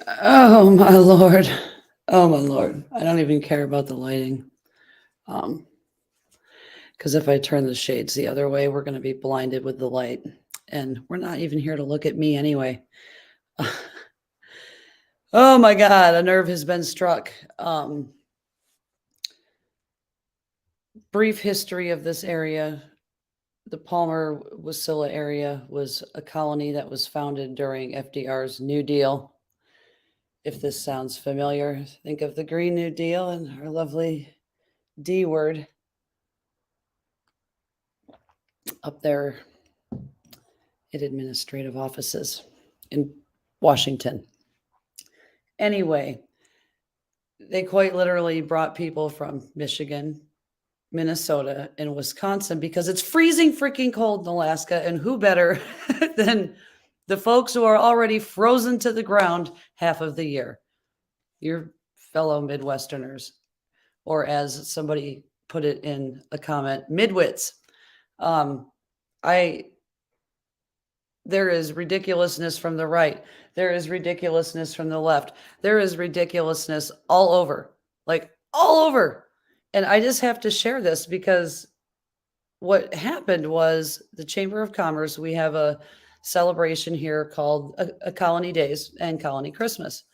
Oh my lord. Oh my lord. I don't even care about the lighting. Um, because if I turn the shades the other way, we're going to be blinded with the light. And we're not even here to look at me anyway. Oh my God, a nerve has been struck. Brief history of this area. The Palmer Wasilla area was a colony that was founded during FDR's New Deal. If this sounds familiar, think of the Green New Deal and our lovely D word up there in administrative offices in Washington. Anyway, they quite literally brought people from Michigan, Minnesota, and Wisconsin because it's freezing freaking cold in Alaska. And who better than the folks who are already frozen to the ground half of the year? Your fellow Midwesterners, or as somebody put it in a comment, midwits. I There is ridiculousness from the right. There is ridiculousness from the left. There is ridiculousness all over, like all over. And I just have to share this because what happened was the Chamber of Commerce, we have a celebration here called a Colony Days and Colony Christmas.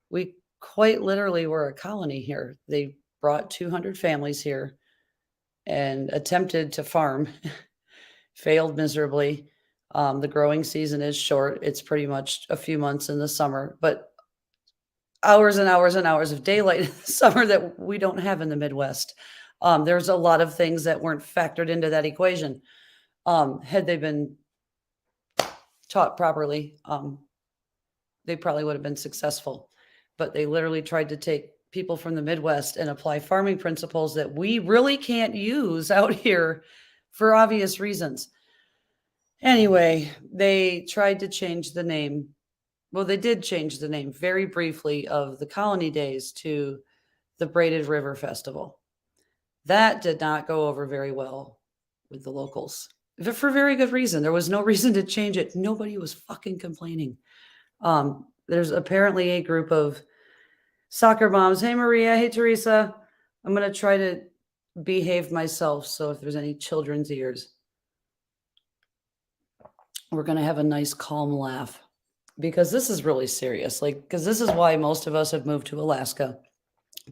We quite literally were a colony here. They brought 200 families here and attempted to farm, failed miserably. The growing season is short. It's pretty much a few months in the summer, but hours and hours and hours of daylight in the summer that we don't have in the Midwest. There's a lot of things that weren't factored into that equation. Had they been taught properly, they probably would have been successful. But they literally tried to take people from the Midwest and apply farming principles that we really can't use out here for obvious reasons. Anyway, they tried to change the name. Well, they did change the name very briefly of the Colony Days to the Braided River Festival. That did not go over very well with the locals for very good reason. There was no reason to change it. Nobody was fucking complaining. There's apparently a group of soccer moms. Hey, Maria. Hey, Teresa. I'm going to try to behave myself. So if there's any children's ears, we're going to have a nice calm laugh because this is really serious. Like, because this is why most of us have moved to Alaska,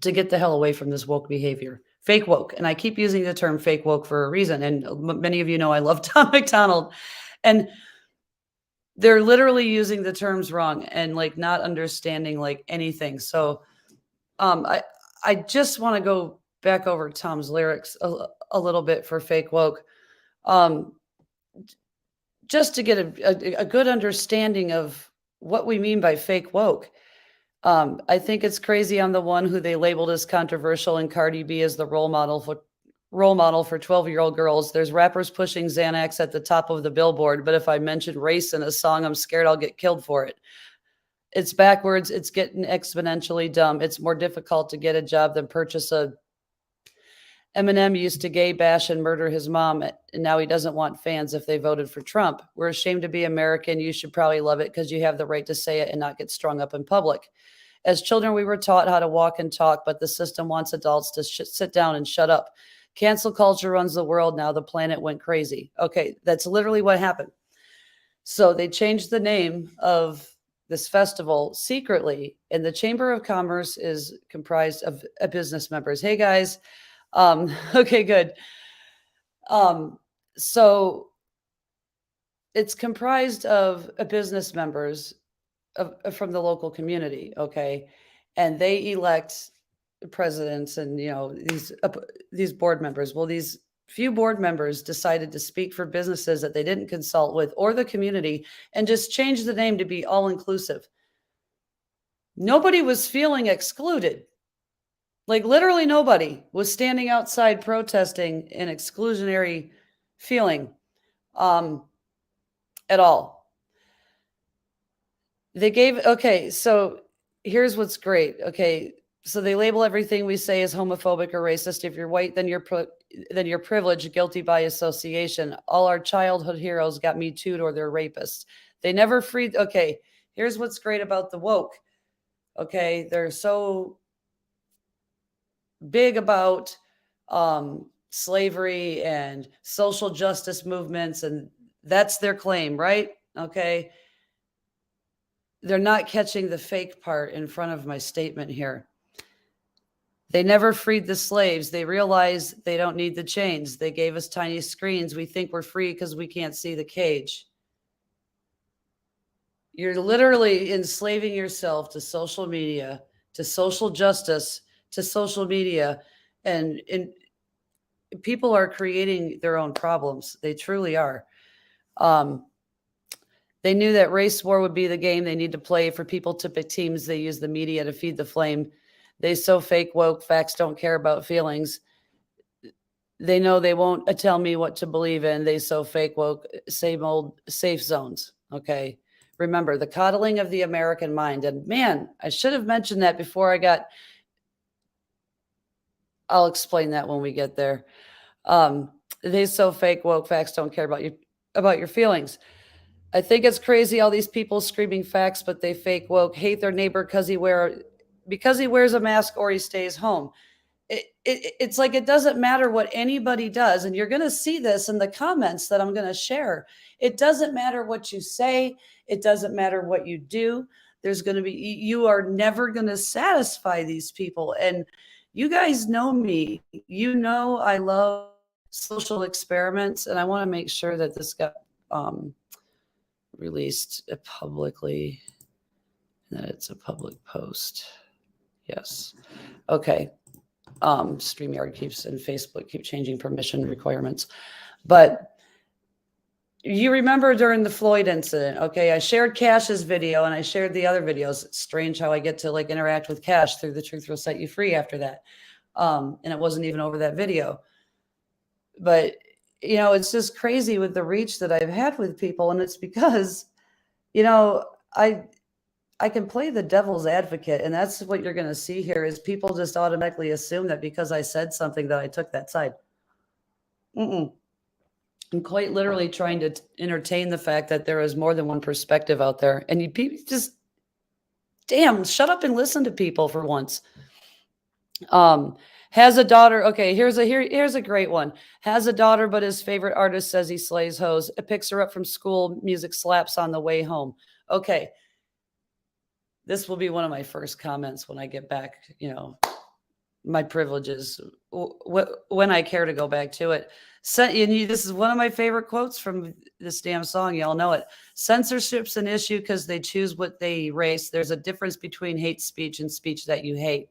to get the hell away from this woke behavior. Fake woke. And I keep using the term fake woke for a reason. And many of you know I love Tom McDonald. And they're literally using the terms wrong and like not understanding like anything. So I just want to go back over Tom's lyrics a little bit for fake woke. Just to get a good understanding of what we mean by fake woke. I think it's crazy on the one who they labeled as controversial and Cardi B as the role model for 12-year-old girls. There's rappers pushing Xanax at the top of the billboard, but if I mention race in a song, I'm scared I'll get killed for it. It's backwards. It's getting exponentially dumb. It's more difficult to get a job than purchase a. Eminem used to gay bash and murder his mom, and now he doesn't want fans if they voted for Trump. We're ashamed to be American. You should probably love it because you have the right to say it and not get strung up in public. As children, we were taught how to walk and talk, but the system wants adults to sit down and shut up. Cancel culture runs the world now. The planet went crazy. Okay, that's literally what happened. So they changed the name of this festival secretly, and the Chamber of Commerce is comprised of business members. Hey, guys. Okay, good. So it's comprised of business members from the local community, okay? And they elect presidents and, these board members. Well, these few board members decided to speak for businesses that they didn't consult with or the community and just change the name to be all inclusive. Nobody was feeling excluded. Like literally nobody was standing outside protesting an exclusionary feeling at all. So here's what's great. Okay, so they label everything we say as homophobic or racist. If you're white, then you're privileged, guilty by association. All our childhood heroes got Me Too'd or they're rapists. They never freed. Okay, here's what's great about the woke. Okay. They're so big about slavery and social justice movements, and that's their claim, right? Okay. They're not catching the fake part in front of my statement here. They never freed the slaves. They realized they don't need the chains. They gave us tiny screens. We think we're free because we can't see the cage. You're literally enslaving yourself to social media, to social justice, to social media, and people are creating their own problems. They truly are. They knew that race war would be the game they need to play for people to pick teams. They use the media to feed the flame. They so fake woke, facts don't care about feelings. They know they won't tell me what to believe in. They so fake woke, same old safe zones. Okay. Remember the coddling of the American mind. And man, I should have mentioned that before I got. I'll explain that when we get there. They so fake woke, facts don't care about your feelings. I think it's crazy all these people screaming facts, but they fake woke, hate their neighbor because he wears a mask or he stays home. It's like it doesn't matter what anybody does, and you're going to see this in the comments that I'm going to share. It doesn't matter what you say. It doesn't matter what you do. There's going to be, you are never going to satisfy these people. And you guys know me. You know I love social experiments, and I want to make sure that this got released publicly, that it's a public post. Yes. Okay. StreamYard keeps and Facebook keep changing permission requirements. But you remember during the Floyd incident, okay, I shared Cash's video and I shared the other videos. It's strange how I get to like interact with Cash through The Truth Will Set You Free after that. And it wasn't even over that video. But, you know, it's just crazy with the reach that I've had with people. And it's because, you know, I can play the devil's advocate, and that's what you're going to see here is people just automatically assume that because I said something that I took that side. I'm quite literally trying to entertain the fact that there is more than one perspective out there, and you just damn shut up and listen to people for once. Has a daughter. Okay, here's a great one. Has a daughter, but his favorite artist says he slays hoes. It picks her up from school. Music slaps on the way home. Okay. This will be one of my first comments when I get back, you know, my privileges, when I care to go back to it. This is one of my favorite quotes from this damn song. Y'all know it. Censorship's an issue because they choose what they erase. There's a difference between hate speech and speech that you hate.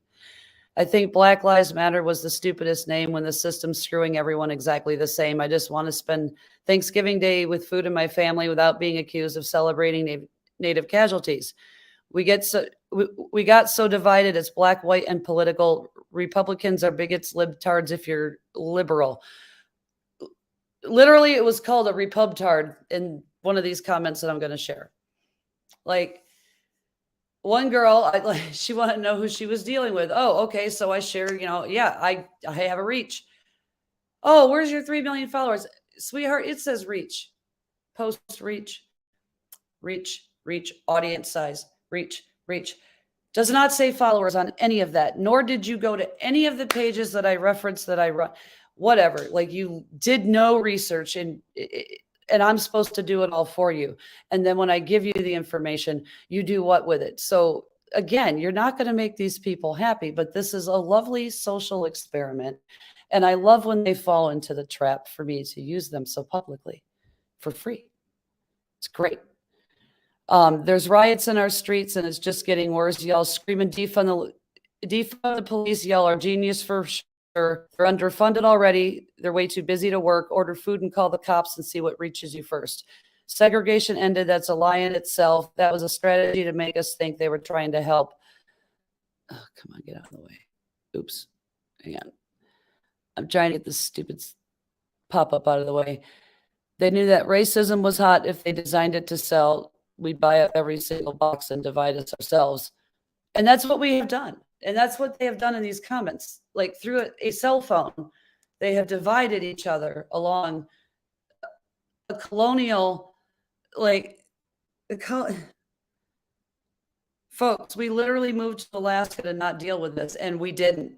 I think Black Lives Matter was the stupidest name when the system's screwing everyone exactly the same. I just want to spend Thanksgiving Day with food in my family without being accused of celebrating Native casualties. We got so divided. It's black, white, and political. Republicans are bigots, libtards if you're liberal. Literally, it was called a repubtard in one of these comments that I'm going to share. Like one girl, she wanted to know who she was dealing with. Oh, okay. So I share, you know, yeah, I have a reach. Oh, where's your 3 million followers? Sweetheart, it says reach. Post reach, audience size, reach. Does not say followers on any of that, nor did you go to any of the pages that I referenced that I run. Whatever, like you did no research and I'm supposed to do it all for you. And then when I give you the information, you do what with it? So again, you're not going to make these people happy, but this is a lovely social experiment. And I love when they fall into the trap for me to use them so publicly for free. It's great. There's riots in our streets and it's just getting worse. Y'all screaming defund the police. Y'all are genius for sure. They're underfunded already. They're way too busy to work. Order food and call the cops and see what reaches you first. Segregation ended. That's a lie in itself. That was a strategy to make us think they were trying to help. Oh, come on, get out of the way. Oops. Hang on. I'm trying to get this stupid pop-up out of the way. They knew that racism was hot. If they designed it to sell, we'd buy up every single box and divide us ourselves. And that's what we have done. And that's what they have done in these comments. Like through a cell phone, they have divided each other along a colonial, like, Folks, we literally moved to Alaska to not deal with this, and we didn't.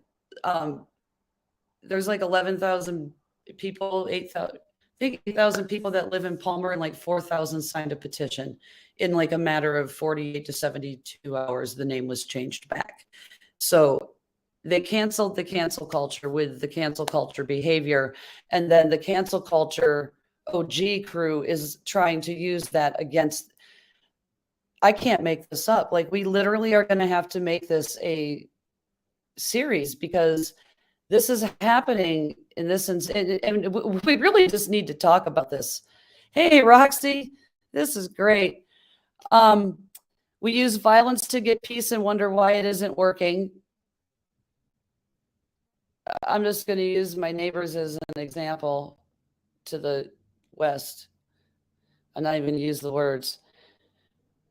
There's like 11,000 people, 8,000, I think 8,000 people that live in Palmer, and like 4,000 signed a petition. In like a matter of 48 to 72 hours, the name was changed back. So they canceled the cancel culture with the cancel culture behavior. And then the cancel culture OG crew is trying to use that against. I can't make this up. Like, we literally are going to have to make this a series because this is happening in this, and we really just need to talk about this. Hey, Roxy, this is great. We use violence to get peace and wonder why it isn't working. I'm just going to use my neighbors as an example to the west. I'm not even going to use the words.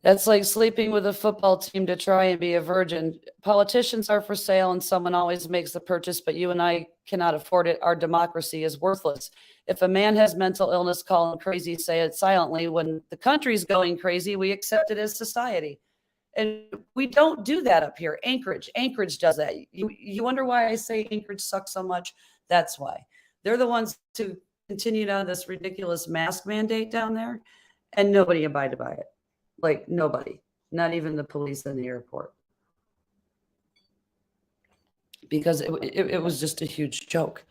That's like sleeping with a football team to try and be a virgin. Politicians are for sale and someone always makes the purchase, but you and I cannot afford it. Our democracy is worthless. If a man has mental illness, call him crazy, say it silently. When the country's going crazy, we accept it as society. And we don't do that up here. Anchorage does that. You wonder why I say Anchorage sucks so much? That's why. They're the ones who continued on this ridiculous mask mandate down there, and nobody abided by it. Like, nobody, not even the police in the airport. Because it was just a huge joke.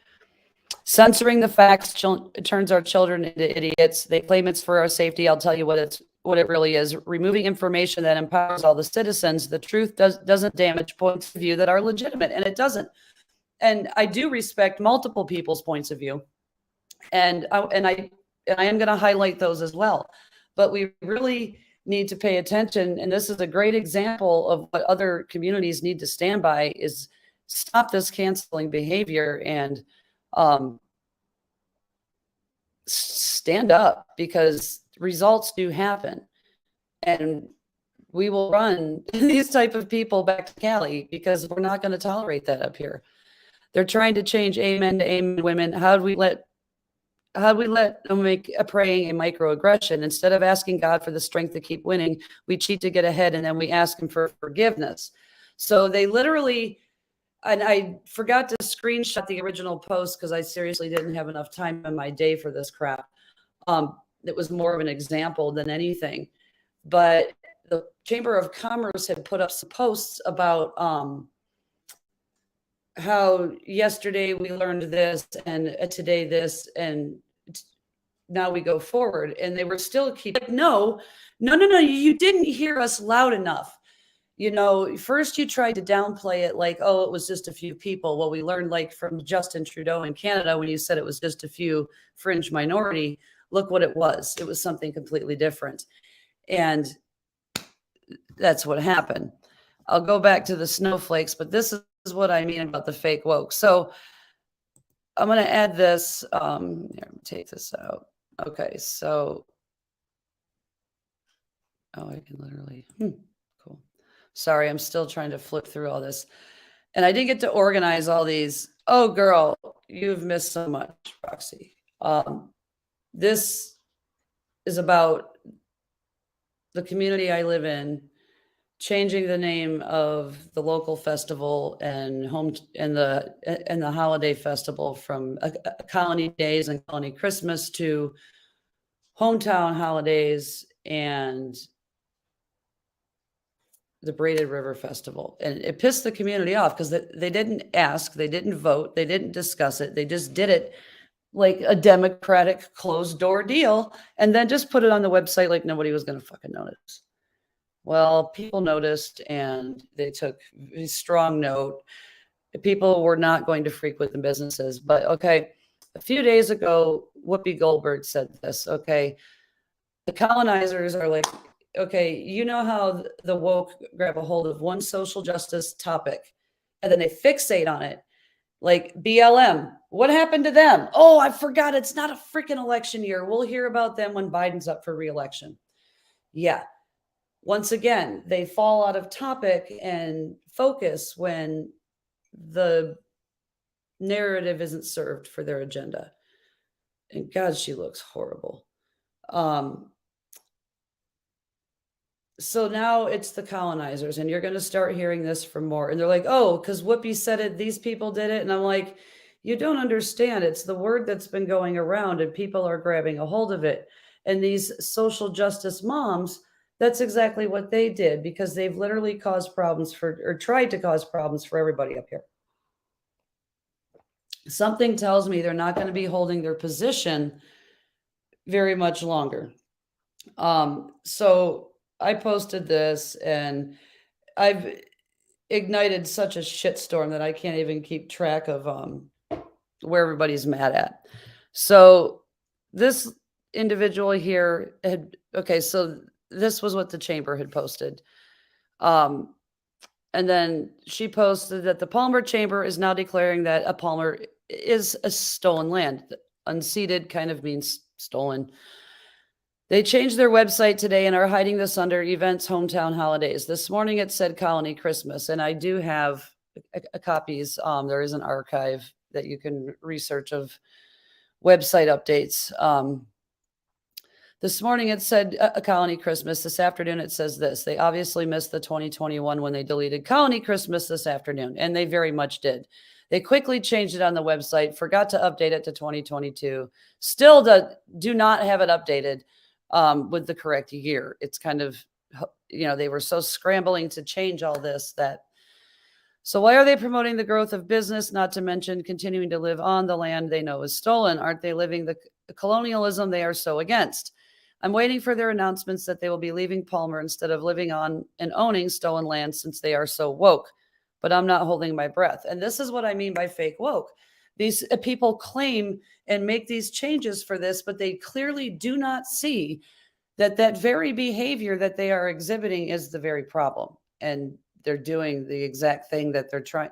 Censoring the facts turns our children into idiots. They claim it's for our safety. I'll tell you what it really is. Removing information that empowers all the citizens. The truth doesn't damage points of view that are legitimate, and it doesn't. And I do respect multiple people's points of view, and I am going to highlight those as well. But we really need to pay attention, and this is a great example of what other communities need to stand by: is stop this canceling behavior and stand up, because results do happen, and we will run these type of people back to Cali because we're not going to tolerate that up here. They're trying to change amen to amen women. How do we let them make a praying a microaggression? Instead of asking God for the strength to keep winning, we cheat to get ahead, and then we ask him for forgiveness. So they literally, and I forgot to screenshot the original post because I seriously didn't have enough time in my day for this crap. It was more of an example than anything. But the Chamber of Commerce had put up some posts about how yesterday we learned this, and today this, and now we go forward. And they were still like, no, you didn't hear us loud enough. First you tried to downplay it like, oh, it was just a few people. Well, we learned, like, from Justin Trudeau in Canada, when you said it was just a few fringe minority, look what it was. It was something completely different. And that's what happened. I'll go back to the snowflakes, but this is what I mean about the fake woke. So I'm going to add this. Here, I'm going to take this out. Okay, so, oh, I can literally, cool. Sorry, I'm still trying to flip through all this. And I didn't get to organize all these. Oh, girl, you've missed so much, Roxy. This is about the community I live in changing the name of the local festival and the holiday festival from Colony Days and Colony Christmas to Hometown Holidays and the Braided River Festival. And it pissed the community off because they didn't ask, they didn't vote, they didn't discuss it. They just did it like a democratic closed door deal, and then just put it on the website like nobody was going to fucking notice. Well, people noticed, and they took a strong note. People were not going to frequent the businesses. But okay, a few days ago, Whoopi Goldberg said this. Okay, the colonizers are like, okay, you know how the woke grab a hold of one social justice topic and then they fixate on it, like BLM. What happened to them? Oh, I forgot. It's not a freaking election year. We'll hear about them when Biden's up for re-election. Yeah. Once again, they fall out of topic and focus when the narrative isn't served for their agenda. And God, she looks horrible. So now it's the colonizers, and you're going to start hearing this from more. And they're like, oh, because Whoopi said it, these people did it. And I'm like, you don't understand. It's the word that's been going around, and people are grabbing a hold of it. And these social justice moms, that's exactly what they did, because they've literally caused problems for, or tried to cause problems for everybody up here. Something tells me they're not going to be holding their position very much longer. So I posted this, and I've ignited such a shitstorm that I can't even keep track of where everybody's mad at. So this individual here had, okay, so this was what the chamber had posted. And then she posted that the Palmer Chamber is now declaring that a Palmer is a stolen land. Unceded kind of means stolen. They changed their website today and are hiding this under events, hometown holidays. This morning it said Colony Christmas, and I do have copies. There is an archive that you can research of website updates. This morning it said a Colony Christmas. This afternoon it says this. They obviously missed the 2021 when they deleted Colony Christmas this afternoon, and they very much did. They quickly changed it on the website, forgot to update it to 2022. Still do not have it updated with the correct year. It's kind of, they were so scrambling to change all this that. So why are they promoting the growth of business, not to mention continuing to live on the land they know is stolen? Aren't they living the colonialism they are so against? I'm waiting for their announcements that they will be leaving Palmer instead of living on and owning stolen land, since they are so woke. But I'm not holding my breath. And this is what I mean by fake woke. These people claim and make these changes for this, but they clearly do not see that that very behavior that they are exhibiting is the very problem. And they're doing the exact thing that they're trying.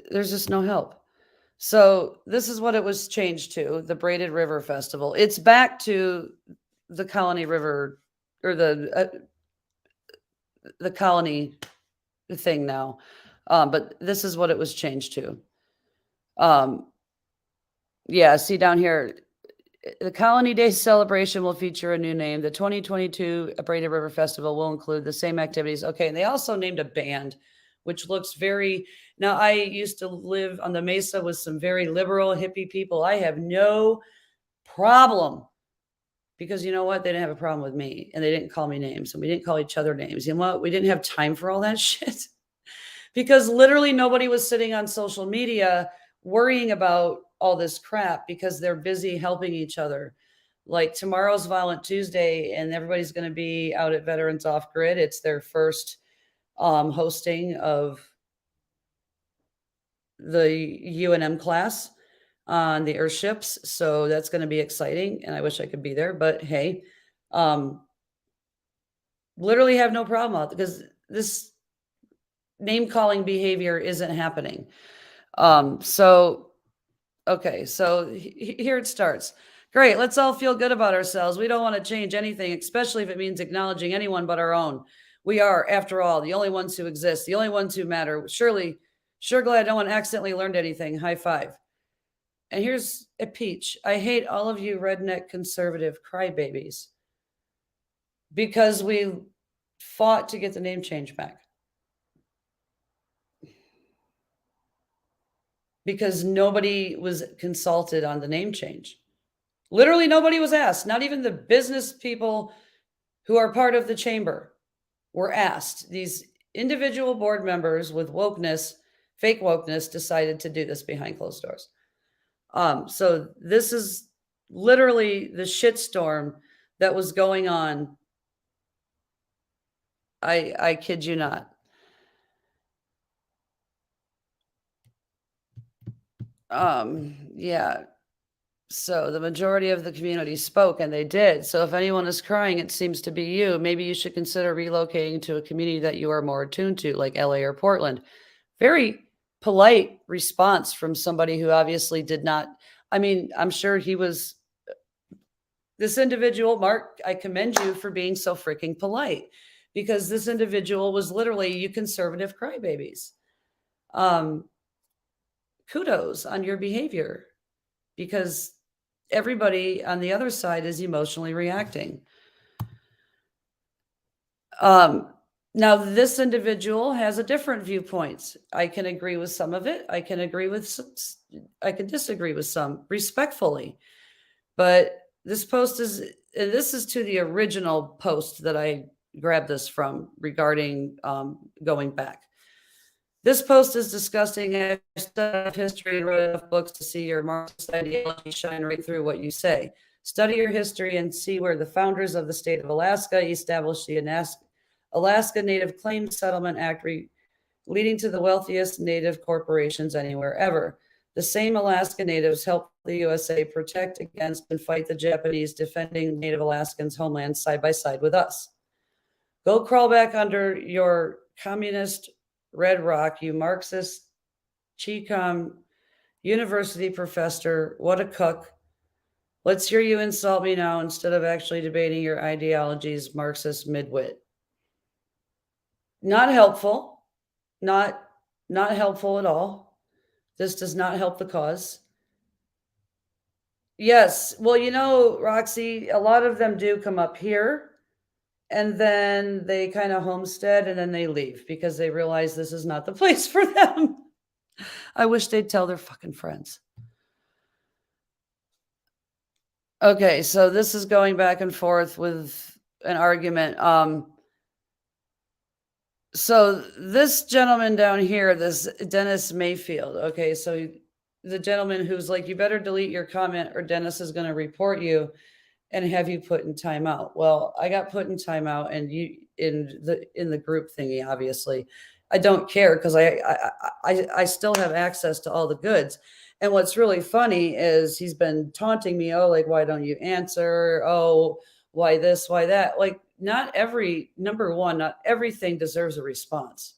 There's just no help. So this is what it was changed to, the Braided River Festival. It's back to the Colony River, or the Colony thing now. But this is what it was changed to. Yeah, see down here, the Colony Day celebration will feature a new name. The 2022 Braided River Festival will include the same activities. Okay, and they also named a band, which looks very. Now, I used to live on the Mesa with some very liberal hippie people. I have no problem, because you know what? They didn't have a problem with me, and they didn't call me names, and we didn't call each other names. You know what? We didn't have time for all that shit, because literally nobody was sitting on social media worrying about all this crap, because they're busy helping each other. Like tomorrow's Violent Tuesday, and everybody's going to be out at Veterans Off Grid. It's their first hosting of the UNM class on the airships. So that's going to be exciting, and I wish I could be there, but hey, literally have no problem with it, because this name calling behavior isn't happening. So okay, so here it starts. Great, let's all feel good about ourselves. We don't want to change anything, especially if it means acknowledging anyone but our own. We are, after all, the only ones who exist, the only ones who matter. Sure glad no one accidentally learned anything. High five. And here's a peach. I hate all of you redneck conservative crybabies, because we fought to get the name change back. Because nobody was consulted on the name change. Literally nobody was asked. Not even the business people who are part of the chamber were asked. These individual board members with wokeness, fake wokeness, decided to do this behind closed doors. So this is literally the shitstorm that was going on. I kid you not. Yeah. So the majority of the community spoke, and they did. So if anyone is crying, it seems to be you. Maybe you should consider relocating to a community that you are more attuned to, like LA or Portland. Very polite response from somebody who obviously did not. I mean, I'm sure he was. This individual, Mark, I commend you for being so freaking polite, because this individual was literally, you conservative crybabies. Kudos on your behavior, because everybody on the other side is emotionally reacting. Now, this individual has a different viewpoints. I can agree with some of it. I can I can disagree with some respectfully. But this post is, and this is to the original post that I grabbed this from regarding going back. This post is disgusting. I've studied history and read enough books to see your Marxist ideology shine right through what you say. Study your history and see where the founders of the state of Alaska established the Alaska Native Claims Settlement Act, leading to the wealthiest Native corporations anywhere ever. The same Alaska Natives helped the USA protect against and fight the Japanese, defending Native Alaskans' homeland side by side with us. Go crawl back under your communist red rock, you Marxist Chicom university professor. What a cook. Let's hear you insult me now instead of actually debating your ideologies, Marxist midwit. Not helpful. Not helpful at all. This does not help the cause. Yes. Well, you know, Roxy, a lot of them do come up here and then they kind of homestead and then they leave because they realize this is not the place for them. I wish they'd tell their fucking friends. Okay, so this is going back and forth with an argument. So this gentleman down here, this Dennis Mayfield, okay, so the gentleman who's like, you better delete your comment or Dennis is going to report you and have you put in timeout. Well, I got put in timeout and you in the group thingy, obviously. I don't care because I still have access to all the goods. And what's really funny is he's been taunting me, oh, like, why don't you answer? Oh, why this, why that? Like, not number one, not everything deserves a response.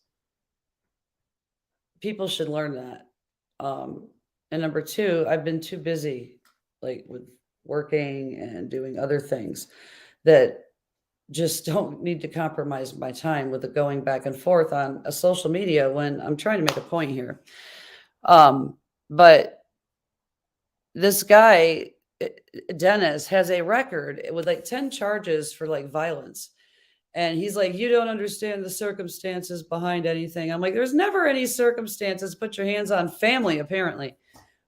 People should learn that. And number two, I've been too busy, like with working and doing other things that just don't need to compromise my time with the going back and forth on a social media when I'm trying to make a point here. But this guy, Dennis, has a record with like 10 charges for like violence. And he's like, you don't understand the circumstances behind anything. I'm like, there's never any circumstances. Put your hands on family, apparently.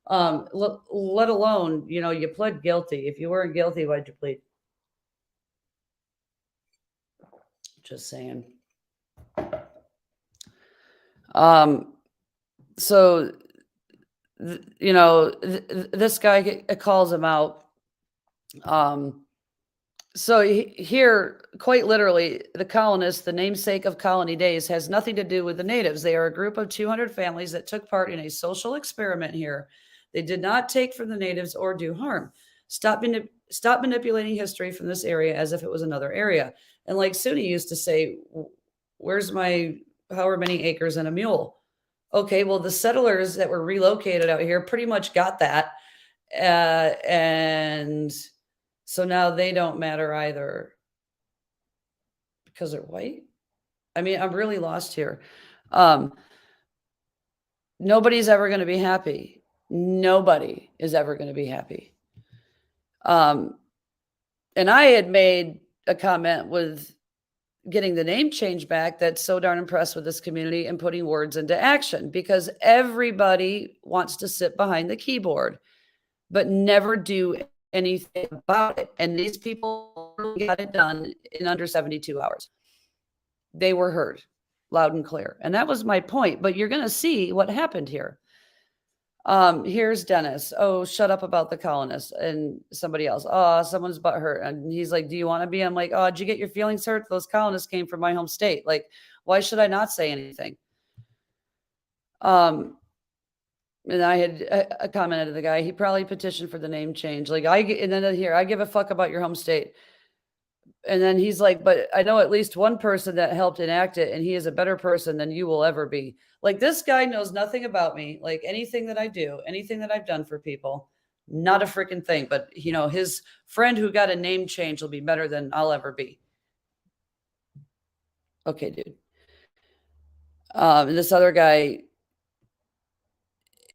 Let alone, you know, you pled guilty. If you weren't guilty, why'd you plead? Just saying. So, you know, this guy calls him out. So here, quite literally, the colonists, the namesake of colony days, has nothing to do with the natives. They are a group of 200 families that took part in a social experiment here. They did not take from the natives or do harm. Stop manipulating history from this area as if it was another area. And like Suni used to say, where's my however many acres and a mule? Okay, well, the settlers that were relocated out here pretty much got that. And so now they don't matter either because they're white. I mean, I'm really lost here. Nobody's ever going to be happy. Nobody is ever going to be happy. And I had made a comment with getting the name change back that's so darn impressed with this community and putting words into action because everybody wants to sit behind the keyboard but never do anything about it. And these people got it done in under 72 hours. They were heard loud and clear. And that was my point. But you're going to see what happened here. Here's Dennis. Oh, shut up about the colonists. And somebody else. Oh, someone's butt hurt. And he's like, do you want to be? I'm like, oh, did you get your feelings hurt? Those colonists came from my home state. Like, why should I not say anything? And I had commented to the guy, he probably petitioned for the name change. Like and then here, I give a fuck about your home state. And then he's like, but I know at least one person that helped enact it, and he is a better person than you will ever be. Like, this guy knows nothing about me. Like, anything that I do, anything that I've done for people, not a freaking thing. But, you know, his friend who got a name change will be better than I'll ever be. Okay, dude. And this other guy,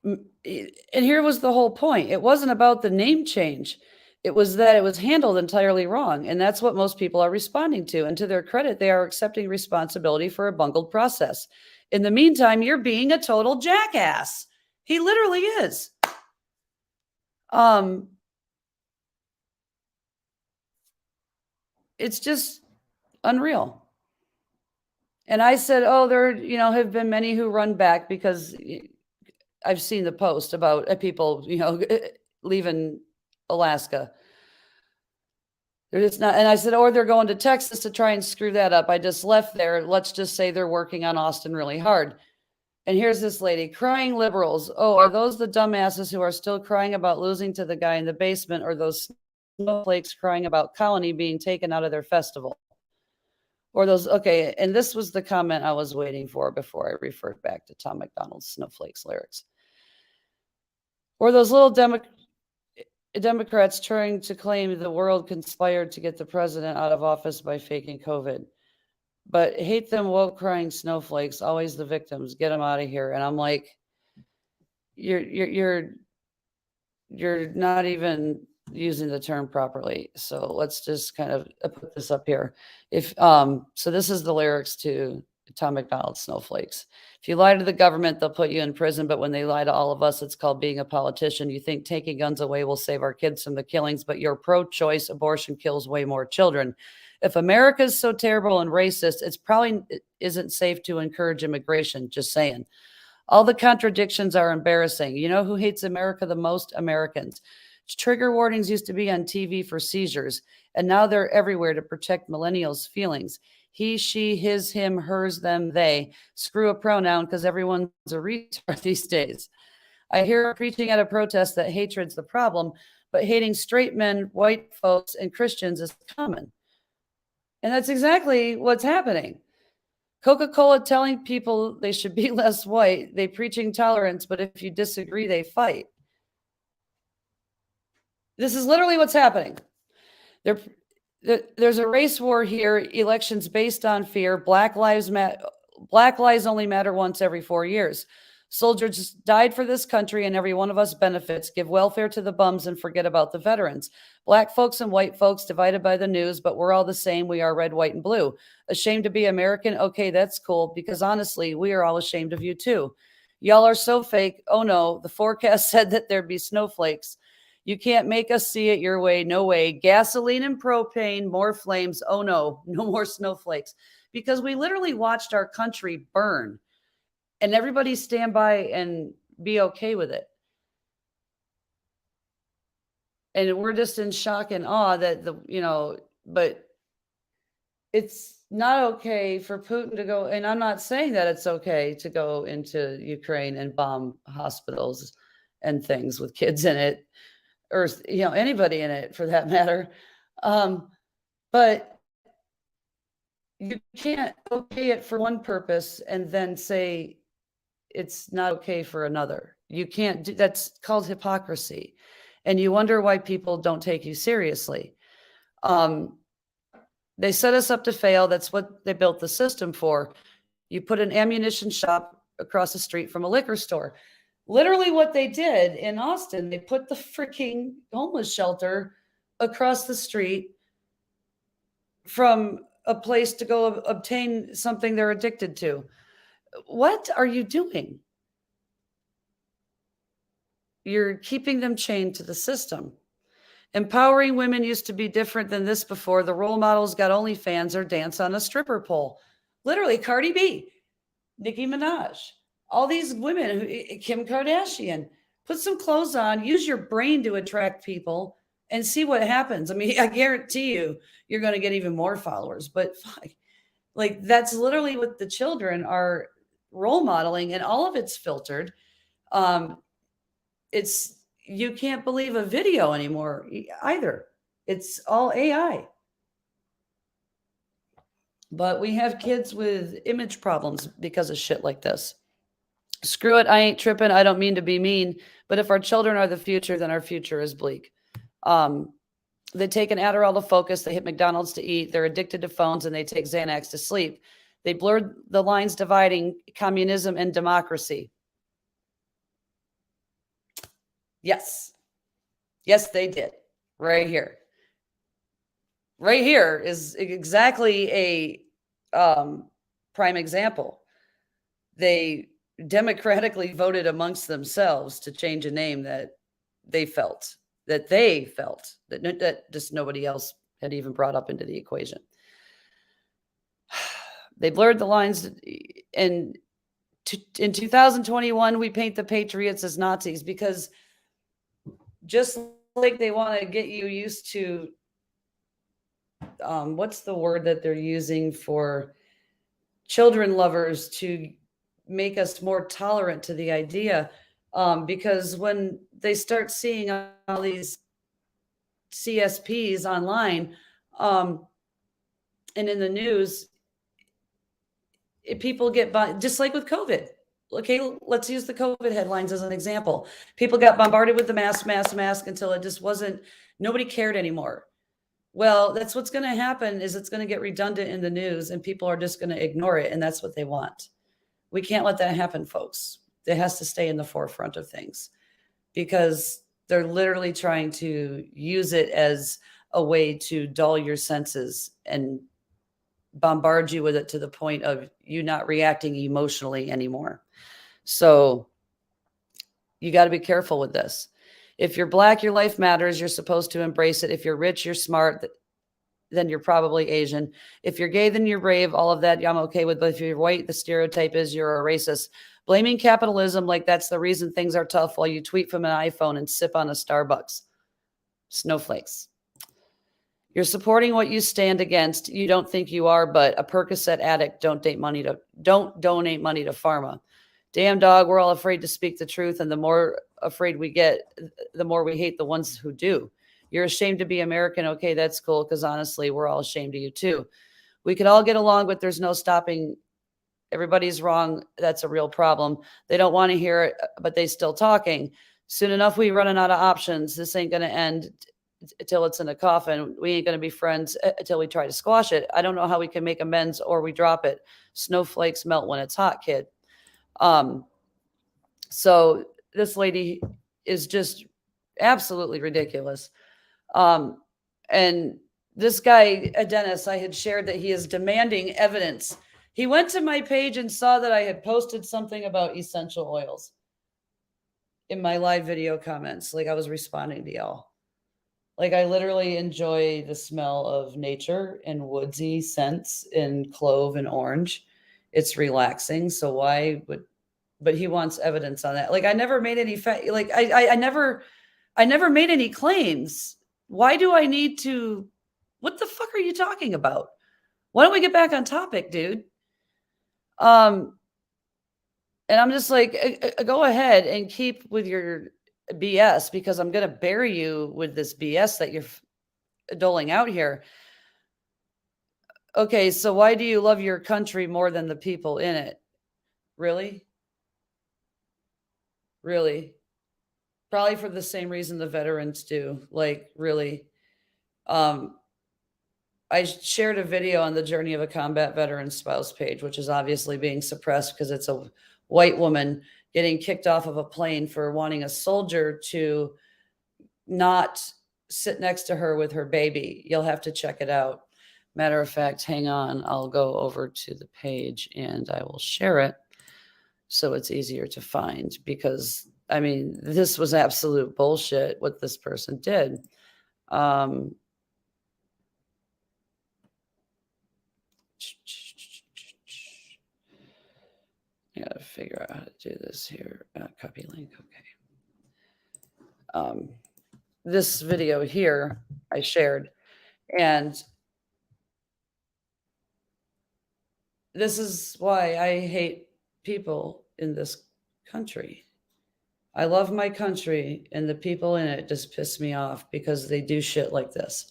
And here was the whole point. It wasn't about the name change. It was that it was handled entirely wrong. And that's what most people are responding to. And to their credit, they are accepting responsibility for a bungled process. In the meantime, you're being a total jackass. He literally is. It's just unreal. And I said, oh, there, have been many who run back because I've seen the post about people, leaving Alaska. They're just not, and I said, or they're going to Texas to try and screw that up. I just left there. Let's just say they're working on Austin really hard. And here's this lady crying liberals. Oh, are those the dumbasses who are still crying about losing to the guy in the basement, or those snowflakes crying about Colony being taken out of their festival? Or those, okay, and this was the comment I was waiting for before I referred back to Tom McDonald's Snowflakes lyrics. Or those little Democrats trying to claim the world conspired to get the president out of office by faking COVID. But hate them woke crying snowflakes, always the victims. Get them out of here. And I'm like, you're not even using the term properly. So let's just kind of put this up here. So this is the lyrics to Tom McDonald's Snowflakes. If you lie to the government, they'll put you in prison. But when they lie to all of us, it's called being a politician. You think taking guns away will save our kids from the killings, but your pro-choice abortion kills way more children. If America is so terrible and racist, it's probably isn't safe to encourage immigration. Just saying. All the contradictions are embarrassing. You know who hates America the most? Americans. Trigger warnings used to be on TV for seizures, and now they're everywhere to protect millennials' feelings. He, she, his, him, hers, them, they. Screw a pronoun because everyone's a retard these days. I hear preaching at a protest that hatred's the problem, but hating straight men, white folks, and Christians is common. And that's exactly what's happening. Coca-Cola telling people they should be less white. They preaching tolerance, but if you disagree, they fight. This is literally what's happening. There's a race war here, elections based on fear. Black lives only matter once every 4 years. Soldiers died for this country and every one of us benefits. Give welfare to the bums and forget about the veterans. Black folks and white folks divided by the news, but we're all the same. We are red, white, and blue. Ashamed to be American? Okay, that's cool, because honestly, we are all ashamed of you too. Y'all are so fake. Oh no, the forecast said that there'd be snowflakes. You can't make us see it your way. No way. Gasoline and propane, more flames. Oh no, no more snowflakes. Because we literally watched our country burn. And everybody stand by and be okay with it. And we're just in shock and awe that but it's not okay for Putin to go. And I'm not saying that it's okay to go into Ukraine and bomb hospitals and things with kids in it, or anybody in it for that matter. But you can't okay it for one purpose and then say it's not okay for another. You can't do that's called hypocrisy. And you wonder why people don't take you seriously. They set us up to fail. That's what they built the system for. You put an ammunition shop across the street from a liquor store. Literally what they did in Austin, they put the freaking homeless shelter across the street from a place to go obtain something they're addicted to. What are you doing? You're keeping them chained to the system. Empowering women used to be different than this before. The role models got OnlyFans or dance on a stripper pole. Literally, Cardi B, Nicki Minaj, all these women, Kim Kardashian, put some clothes on, use your brain to attract people and see what happens. I mean, I guarantee you're going to get even more followers, but like that's literally what the children are role modeling, and all of it's filtered. You can't believe a video anymore either. It's all AI. But we have kids with image problems because of shit like this. Screw it. I ain't tripping. I don't mean to be mean, but if our children are the future, then our future is bleak. They take an Adderall to focus. They hit McDonald's to eat. They're addicted to phones, and they take Xanax to sleep. They blurred the lines dividing communism and democracy. Yes. Yes, they did. Right here. Right here is exactly a prime example. They democratically voted amongst themselves to change a name that they felt that just nobody else had even brought up into the equation. They blurred the lines, and in 2021 we paint the patriots as Nazis because just like they want to get you used to what's the word that they're using for children lovers, to make us more tolerant to the idea, because when they start seeing all these CSPs online, and in the news, people get just like with COVID. Okay, let's use the COVID headlines as an example. People got bombarded with the mask until it just wasn't, nobody cared anymore. Well, that's what's going to happen, is it's going to get redundant in the news and people are just going to ignore it. And that's what they want. We can't let that happen, folks. It has to stay in the forefront of things because they're literally trying to use it as a way to dull your senses and bombard you with it to the point of you not reacting emotionally anymore. So you got to be careful with this. If you're Black, your life matters. You're supposed to embrace it. If you're rich, you're smart, then you're probably Asian. If you're gay, then you're brave. All of that, yeah, I'm okay with. But if you're white, the stereotype is you're a racist. Blaming capitalism like that's the reason things are tough while you tweet from an iPhone and sip on a Starbucks. Snowflakes. You're supporting what you stand against. You don't think you are, but a Percocet addict don't donate money to pharma. Damn dog, we're all afraid to speak the truth, and the more afraid we get, the more we hate the ones who do. You're ashamed to be American. Okay, that's cool, because honestly, we're all ashamed of you too. We could all get along, but there's no stopping. Everybody's wrong. That's a real problem. They don't want to hear it, but they still talking. Soon enough, we running out of options. This ain't going to end until it's in a coffin. We ain't going to be friends until we try to squash it. I don't know how we can make amends or we drop it. Snowflakes melt when it's hot, kid. So this lady is just absolutely ridiculous. And this guy, Dennis, I had shared that he is demanding evidence. He went to my page and saw that I had posted something about essential oils in my live video comments. Like I was responding to y'all. Like I literally enjoy the smell of nature and woodsy scents in clove and orange. It's relaxing. So why would, but he wants evidence on that. Like I never made any, I never made any claims. Why do I need to, what the fuck are you talking about? Why don't we get back on topic, dude? And I'm just like, go ahead and keep with your BS, because I'm going to bury you with this BS that you're doling out here. Okay, so why do you love your country more than the people in it? Really? Really? Probably for the same reason the veterans do. Like, really? I shared a video on the Journey of a Combat Veteran Spouse page, which is obviously being suppressed because it's a white woman getting kicked off of a plane for wanting a soldier to not sit next to her with her baby. You'll have to check it out. Matter of fact, hang on. I'll go over to the page and I will share it so it's easier to find, because, I mean, this was absolute bullshit what this person did. I gotta figure out how to do this here. Copy link. Okay. This video here I shared, and this is why I hate people in this country. I love my country, and the people in it just piss me off because they do shit like this.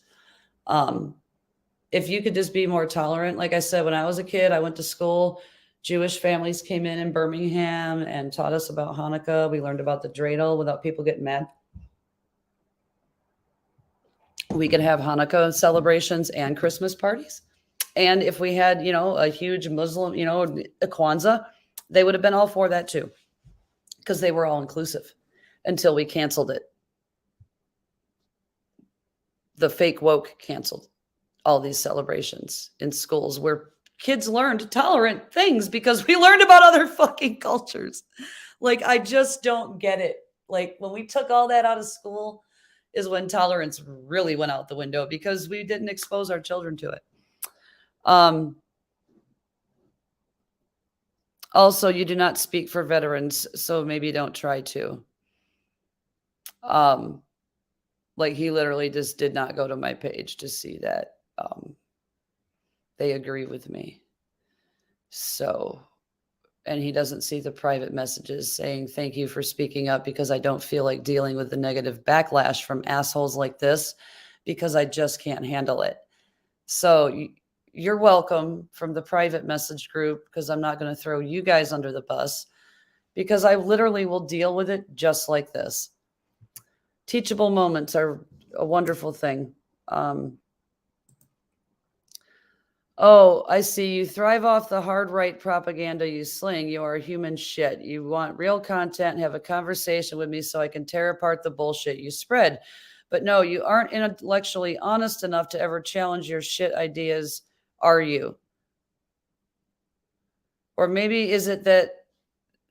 If you could just be more tolerant, like I said, when I was a kid, I went to school. Jewish families came in Birmingham and taught us about Hanukkah. We learned about the dreidel without people getting mad. We could have Hanukkah celebrations and Christmas parties. And if we had, a huge Muslim, a Kwanzaa, they would have been all for that too, because they were all inclusive. until we canceled it. The fake woke canceled all these celebrations in schools where kids learned tolerant things because we learned about other fucking cultures. Like, I just don't get it. Like, when we took all that out of school is when tolerance really went out the window because we didn't expose our children to it. Also, you do not speak for veterans, so maybe don't try to. Like, he literally just did not go to my page to see that they agree with me. So, and he doesn't see the private messages saying, thank you for speaking up because I don't feel like dealing with the negative backlash from assholes like this because I just can't handle it. So you're welcome from the private message group because I'm not going to throw you guys under the bus because I literally will deal with it just like this. Teachable moments are a wonderful thing. Oh, I see. You thrive off the hard right propaganda you sling. You are human shit. You want real content and have a conversation with me so I can tear apart the bullshit you spread. But no, you aren't intellectually honest enough to ever challenge your shit ideas, are you? Or maybe is it that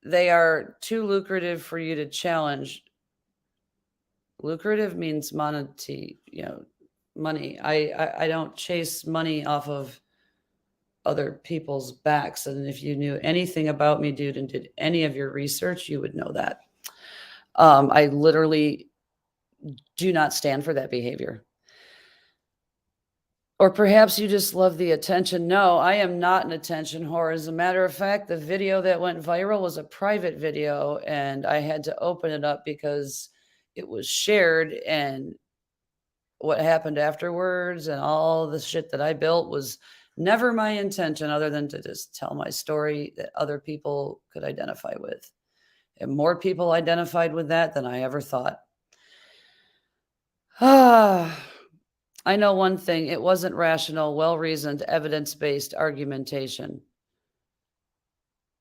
they are too lucrative for you to challenge? Lucrative means money. Money. I don't chase money off of other people's backs. And if you knew anything about me, dude, and did any of your research, you would know that. I literally do not stand for that behavior. Or perhaps you just love the attention. No, I am not an attention whore. As a matter of fact, the video that went viral was a private video, and I had to open it up because it was shared, and what happened afterwards and all the shit that I built was never my intention other than to just tell my story that other people could identify with. And more people identified with that than I ever thought. I know one thing. It wasn't rational, well-reasoned, evidence-based argumentation.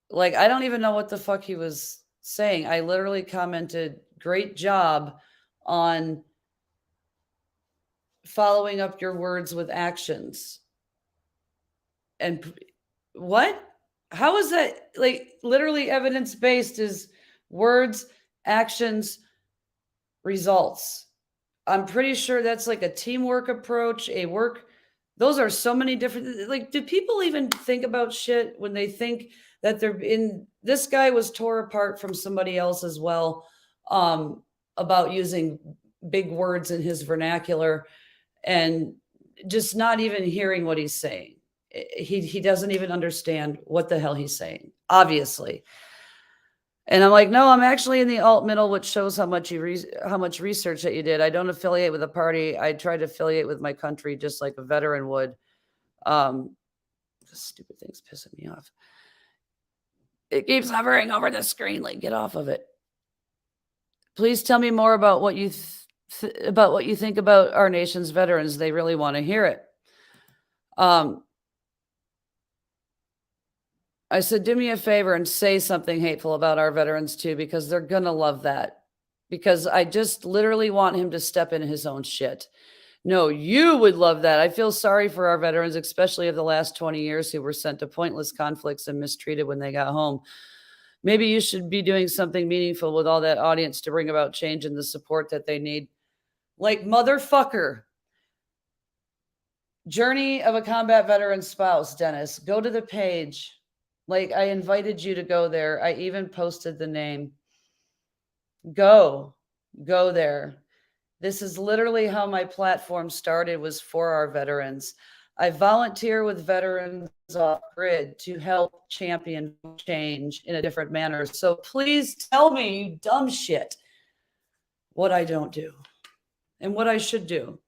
Like, I don't even know what the fuck he was saying. I literally commented, great job on following up your words with actions. And what? How is that? Like, literally evidence-based is words, actions, results. I'm pretty sure that's like a teamwork approach, those are so many different, like, do people even think about shit when they think that this guy was tore apart from somebody else as well, about using big words in his vernacular and just not even hearing what he's saying. He doesn't even understand what the hell he's saying, obviously. And I'm like, no, I'm actually in the alt middle, which shows how much research that you did. I don't affiliate with a party. I try to affiliate with my country just like a veteran would. Stupid thing's pissing me off. It keeps hovering over the screen. Like, get off of it. Please tell me more about what you think about our nation's veterans. They really want to hear it. I said, do me a favor and say something hateful about our veterans too, because they're going to love that. Because I just literally want him to step in his own shit. No, you would love that. I feel sorry for our veterans, especially of the last 20 years who were sent to pointless conflicts and mistreated when they got home. Maybe you should be doing something meaningful with all that audience to bring about change and the support that they need. Like, motherfucker. Journey of a Combat Veteran Spouse, Dennis. Go to the page. Like, I invited you to go there. I even posted the name. Go there. This is literally how my platform started, was for our veterans. I volunteer with veterans off grid to help champion change in a different manner. So please tell me, you dumb shit, what I don't do and what I should do.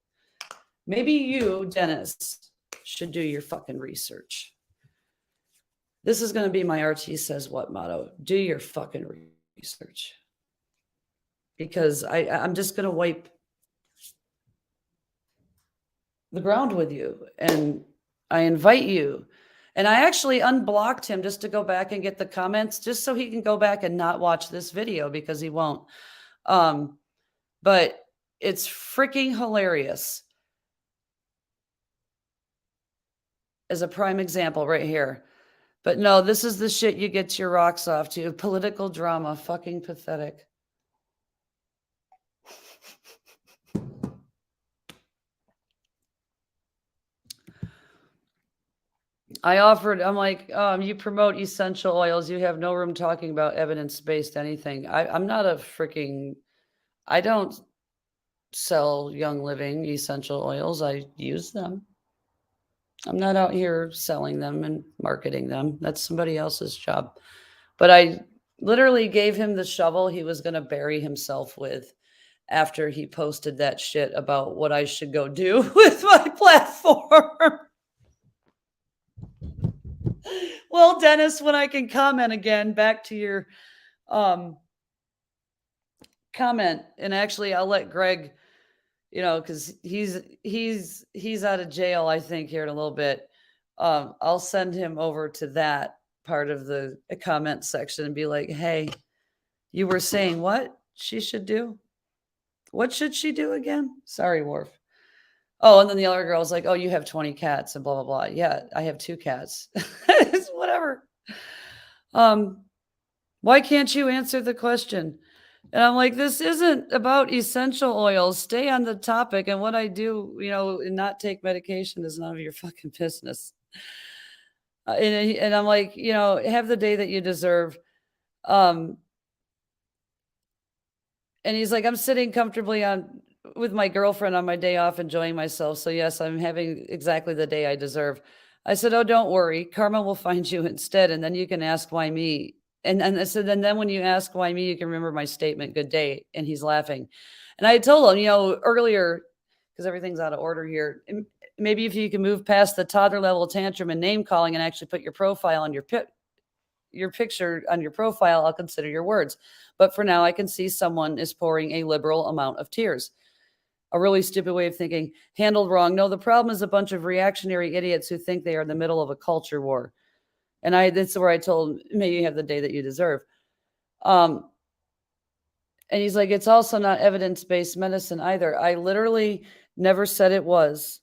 Maybe you, Dennis, should do your fucking research. This is going to be my RT Says What motto. Do your fucking research. Because I'm just going to wipe the ground with you. And I invite you. And I actually unblocked him just to go back and get the comments, just so he can go back and not watch this video, because he won't. But it's freaking hilarious. As a prime example right here. But no, this is the shit you get your rocks off to. Political drama, fucking pathetic. I'm like, you promote essential oils. You have no room talking about evidence-based anything. I'm not a freaking, I don't sell Young Living essential oils. I use them. I'm not out here selling them and marketing them. That's somebody else's job. But I literally gave him the shovel he was going to bury himself with after he posted that shit about what I should go do with my platform. Well, Dennis, when I can comment again, back to your comment, and actually I'll let Greg, because he's out of jail, I think, here in a little bit. I'll send him over to that part of the comment section and be like, hey, you were saying what she should do? What should she do again? Sorry, Worf. Oh, and then the other girl's like, oh, you have 20 cats and blah, blah, blah. Yeah, I have 2 cats. It's whatever. Why can't you answer the question? And I'm like, this isn't about essential oils. Stay on the topic. And what I do, and not take medication is none of your fucking business. And I'm like, have the day that you deserve. And he's like, I'm sitting comfortably with my girlfriend on my day off, enjoying myself. So yes, I'm having exactly the day I deserve. I said, oh, don't worry. Karma will find you instead. And then you can ask why me. And I said, and then when you ask why me, you can remember my statement, good day. And he's laughing. And I told him, earlier, because everything's out of order here, maybe if you can move past the toddler level tantrum and name calling and actually put your profile on your picture on your profile, I'll consider your words. But for now, I can see someone is pouring a liberal amount of tears. A really stupid way of thinking, handled wrong. No, the problem is a bunch of reactionary idiots who think they are in the middle of a culture war. And that's where I told him, may you have the day that you deserve. And he's like, it's also not evidence-based medicine either. I literally never said it was.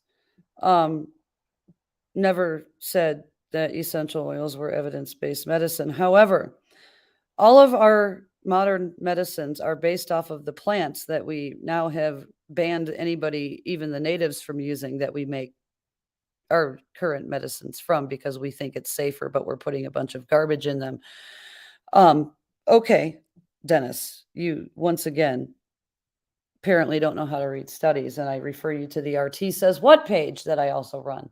Never said that essential oils were evidence-based medicine. However, all of our modern medicines are based off of the plants that we now have banned anybody, even the natives, from using, that we make our current medicines from, because we think it's safer, but we're putting a bunch of garbage in them. Okay, Dennis, you once again apparently don't know how to read studies, and I refer you to the RT Says What page that I also run,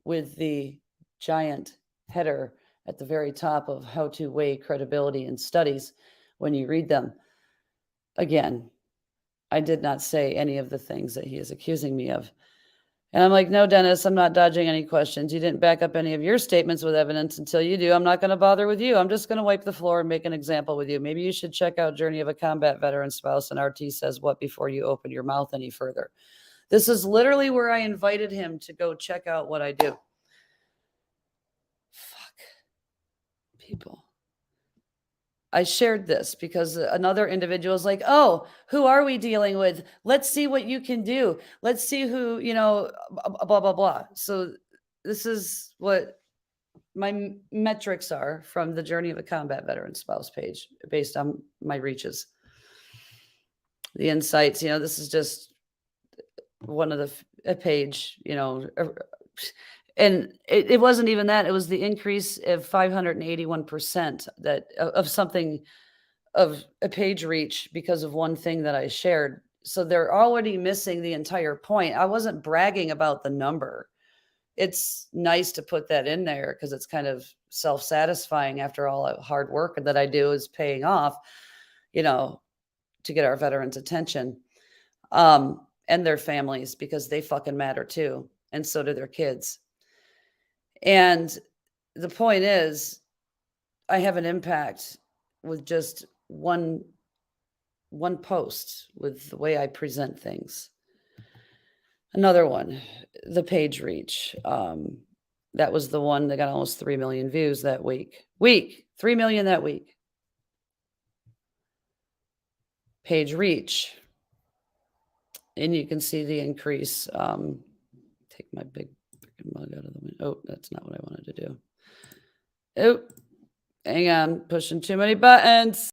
with the giant header at the very top of how to weigh credibility in studies when you read them. Again, I did not say any of the things that he is accusing me of. And I'm like, no, Dennis, I'm not dodging any questions. You didn't back up any of your statements with evidence. Until you do, I'm not going to bother with you. I'm just going to wipe the floor and make an example with you. Maybe you should check out Journey of a Combat Veteran Spouse and RT Says What before you open your mouth any further. This is literally where I invited him to go check out what I do. Fuck. People. I shared this because another individual is like, oh, who are we dealing with? Let's see what you can do. Let's see who, blah, blah, blah. So this is what my metrics are from the Journey of a Combat Veteran Spouse page based on my reaches. The insights, this is just one of a page, and it wasn't even that. It was the increase of 581% of something, of a page reach, because of one thing that I shared. So they're already missing the entire point. I wasn't bragging about the number. It's nice to put that in there because it's kind of self-satisfying after all the hard work that I do is paying off, to get our veterans' attention, and their families, because they fucking matter too. And so do their kids. And the point is, I have an impact with just one post, with the way I present things. Another one, the page reach. That was the one that got almost 3 million views that week. 3 million that week. page reach. And you can see the increase. Take my big freaking mug out of the way. Oh, that's not what I wanted to do. Oh, hang on, pushing too many buttons.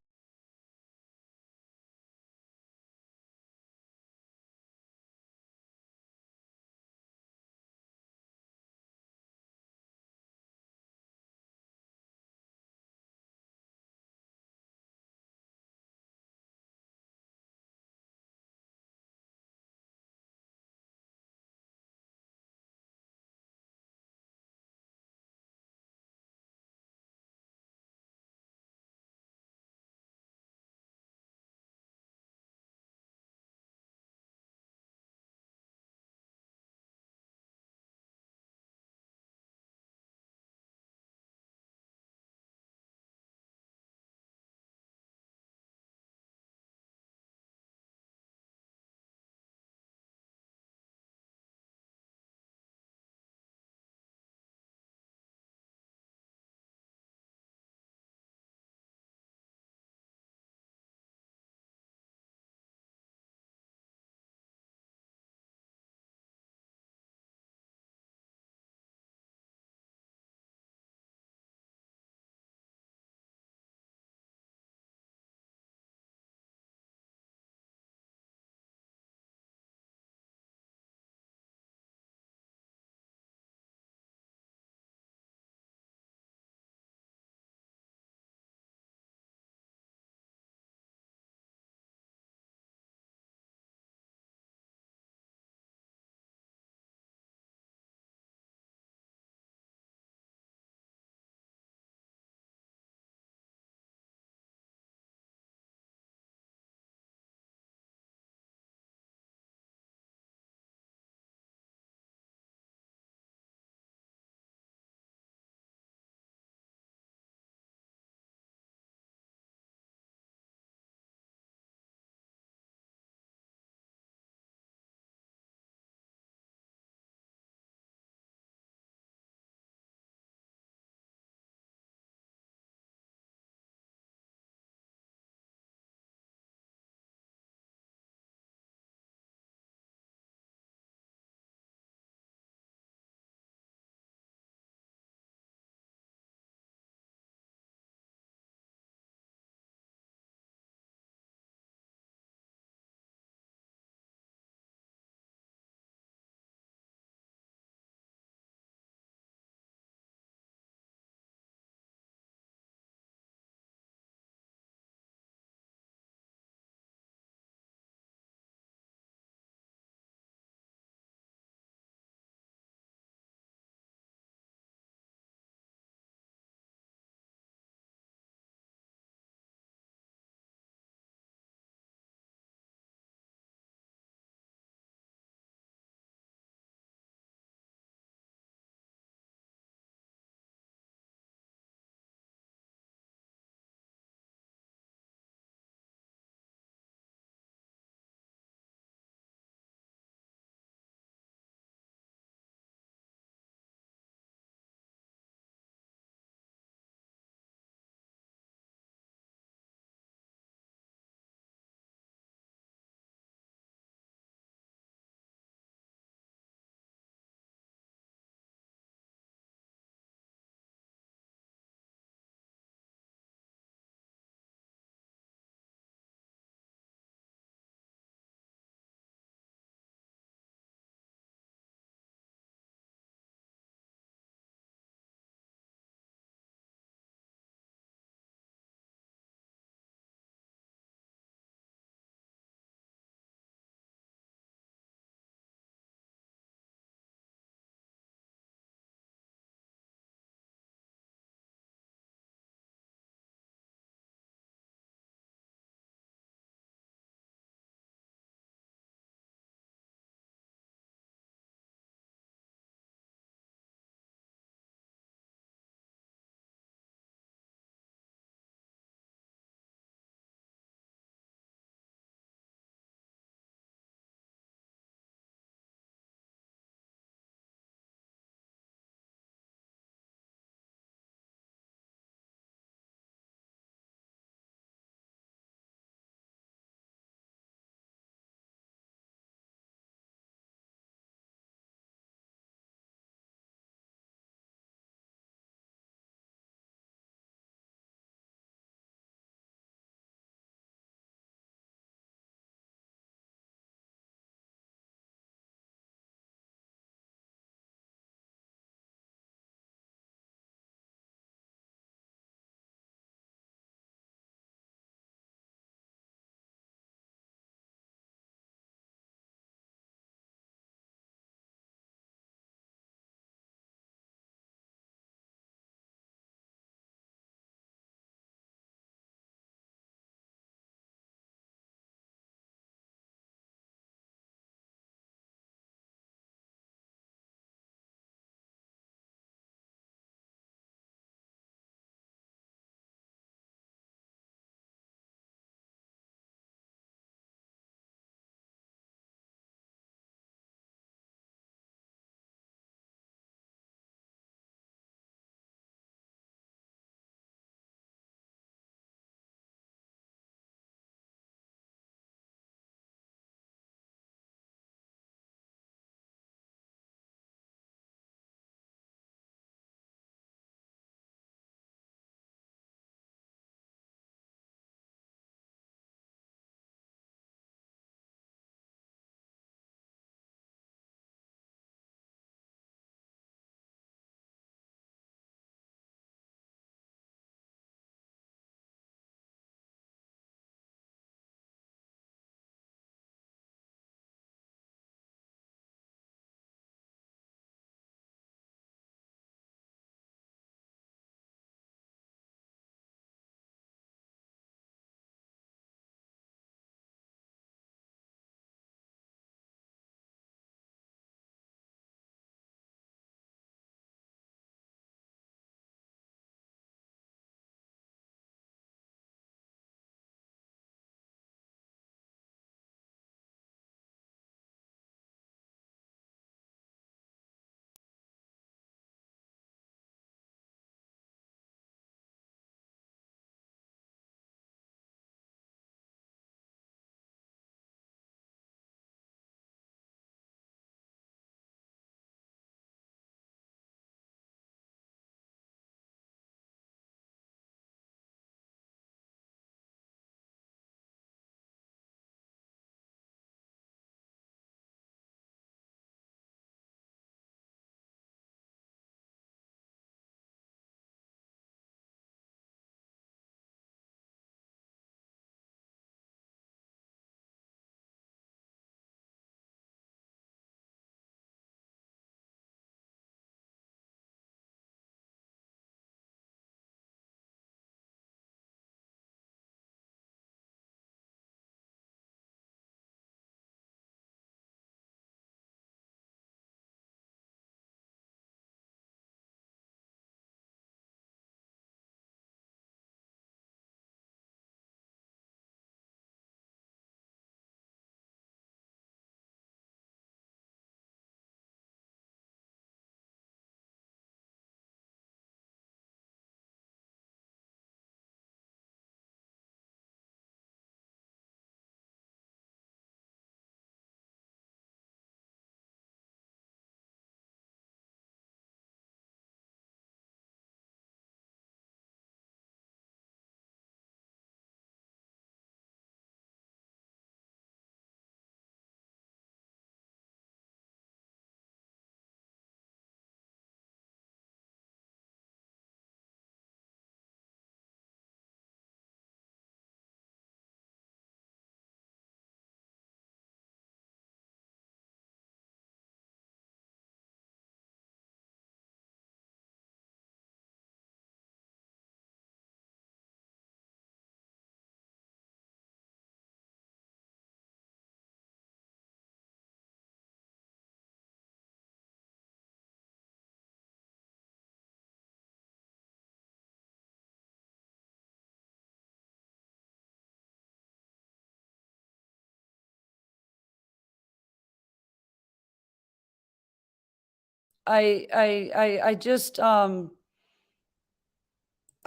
I just I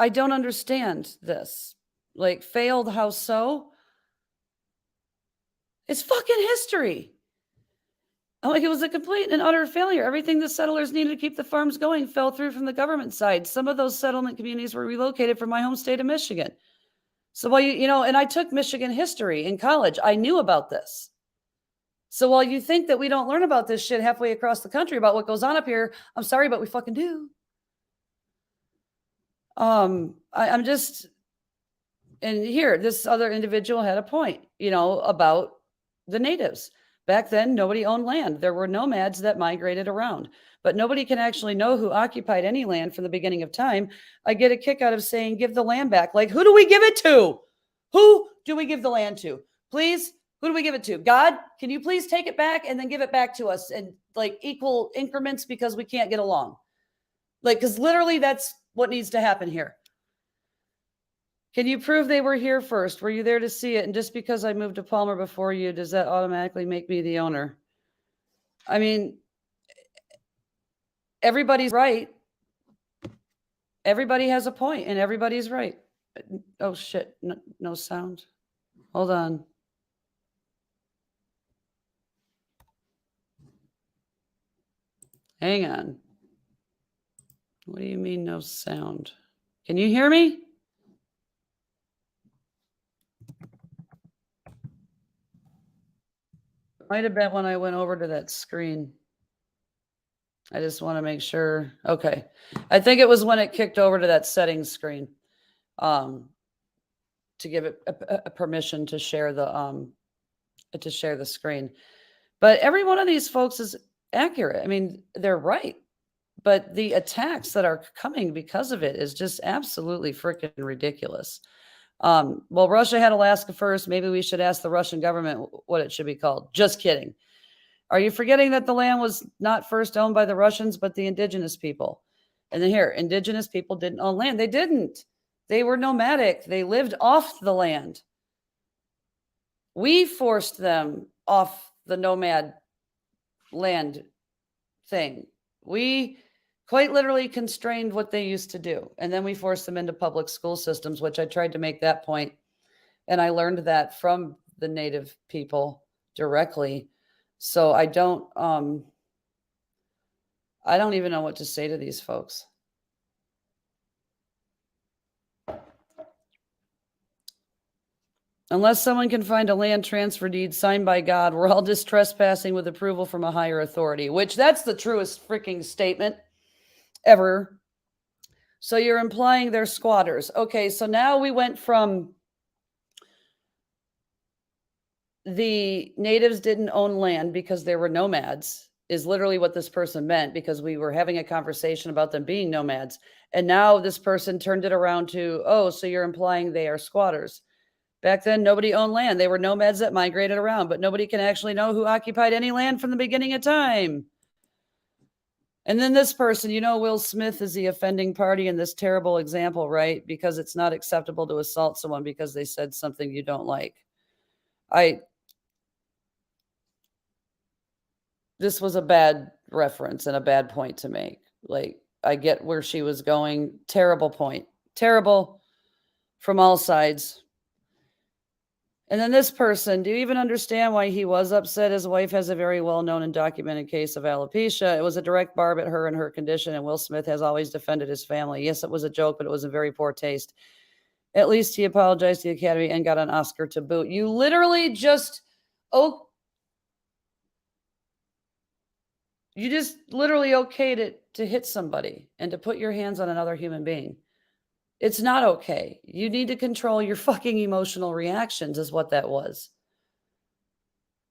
don't understand this. Like, failed, how so? It's fucking history. I'm like, it was a complete and utter failure. Everything the settlers needed to keep the farms going fell through from the government side. Some of those settlement communities were relocated from my home state of Michigan. So while you know, and I took Michigan history in college, I knew about this. So while you think that we don't learn about this shit halfway across the country about what goes on up here, I'm sorry, but we fucking do. I'm just, and here, this other individual had a point, you know, about the natives. Back then, nobody owned land. There were nomads that migrated around, but nobody can actually know who occupied any land from the beginning of time. I get a kick out of saying, give the land back. Like, who do we give it to? Who do we give the land to? Please, who do we give it to? God, can you please take it back and then give it back to us in like equal increments because we can't get along? Like, because literally that's what needs to happen here. Can you prove they were here first? Were you there to see it? And just because I moved to Palmer before you, does that automatically make me the owner? I mean, everybody's right. Everybody has a point and everybody's right. Oh shit, no sound. Hold on. Hang on. What do you mean no sound? Can you hear me? Might have been when I went over to that screen. I just want to make sure. Okay. I think it was when it kicked over to that settings screen. To give it a permission to share the screen. But every one of these folks is accurate. I mean, they're right. But the attacks that are coming because of it is just absolutely freaking ridiculous. Well, Russia had Alaska first. Maybe we should ask the Russian government what it should be called. Just kidding. Are you forgetting that the land was not first owned by the Russians, but the indigenous people? And then here, indigenous people didn't own land. They didn't. They were nomadic. They lived off the land. We forced them off the nomad land thing. We quite literally constrained what they used to do. And then we forced them into public school systems, which I tried to make that point. And I learned that from the native people directly. So I don't even know what to say to these folks. Unless someone can find a land transfer deed signed by God, we're all just trespassing with approval from a higher authority, which that's the truest freaking statement ever. So you're implying they're squatters. Okay, so now we went from the natives didn't own land because they were nomads, is literally what this person meant, because we were having a conversation about them being nomads. And now this person turned it around to, oh, so you're implying they are squatters. Back then, nobody owned land. They were nomads that migrated around, but nobody can actually know who occupied any land from the beginning of time. And then this person, you know, Will Smith is the offending party in this terrible example, right? Because it's not acceptable to assault someone because they said something you don't like. This was a bad reference and a bad point to make. Like, I get where she was going. Terrible point. Terrible from all sides. And then this person, do you even understand why he was upset? His wife has a very well-known and documented case of alopecia. It was a direct barb at her and her condition, and Will Smith has always defended his family. Yes, it was a joke, but it was in very poor taste. At least he apologized to the Academy and got an Oscar to boot. You literally just, you just literally okayed it to hit somebody and to put your hands on another human being. It's not okay. You need to control your fucking emotional reactions, is what that was.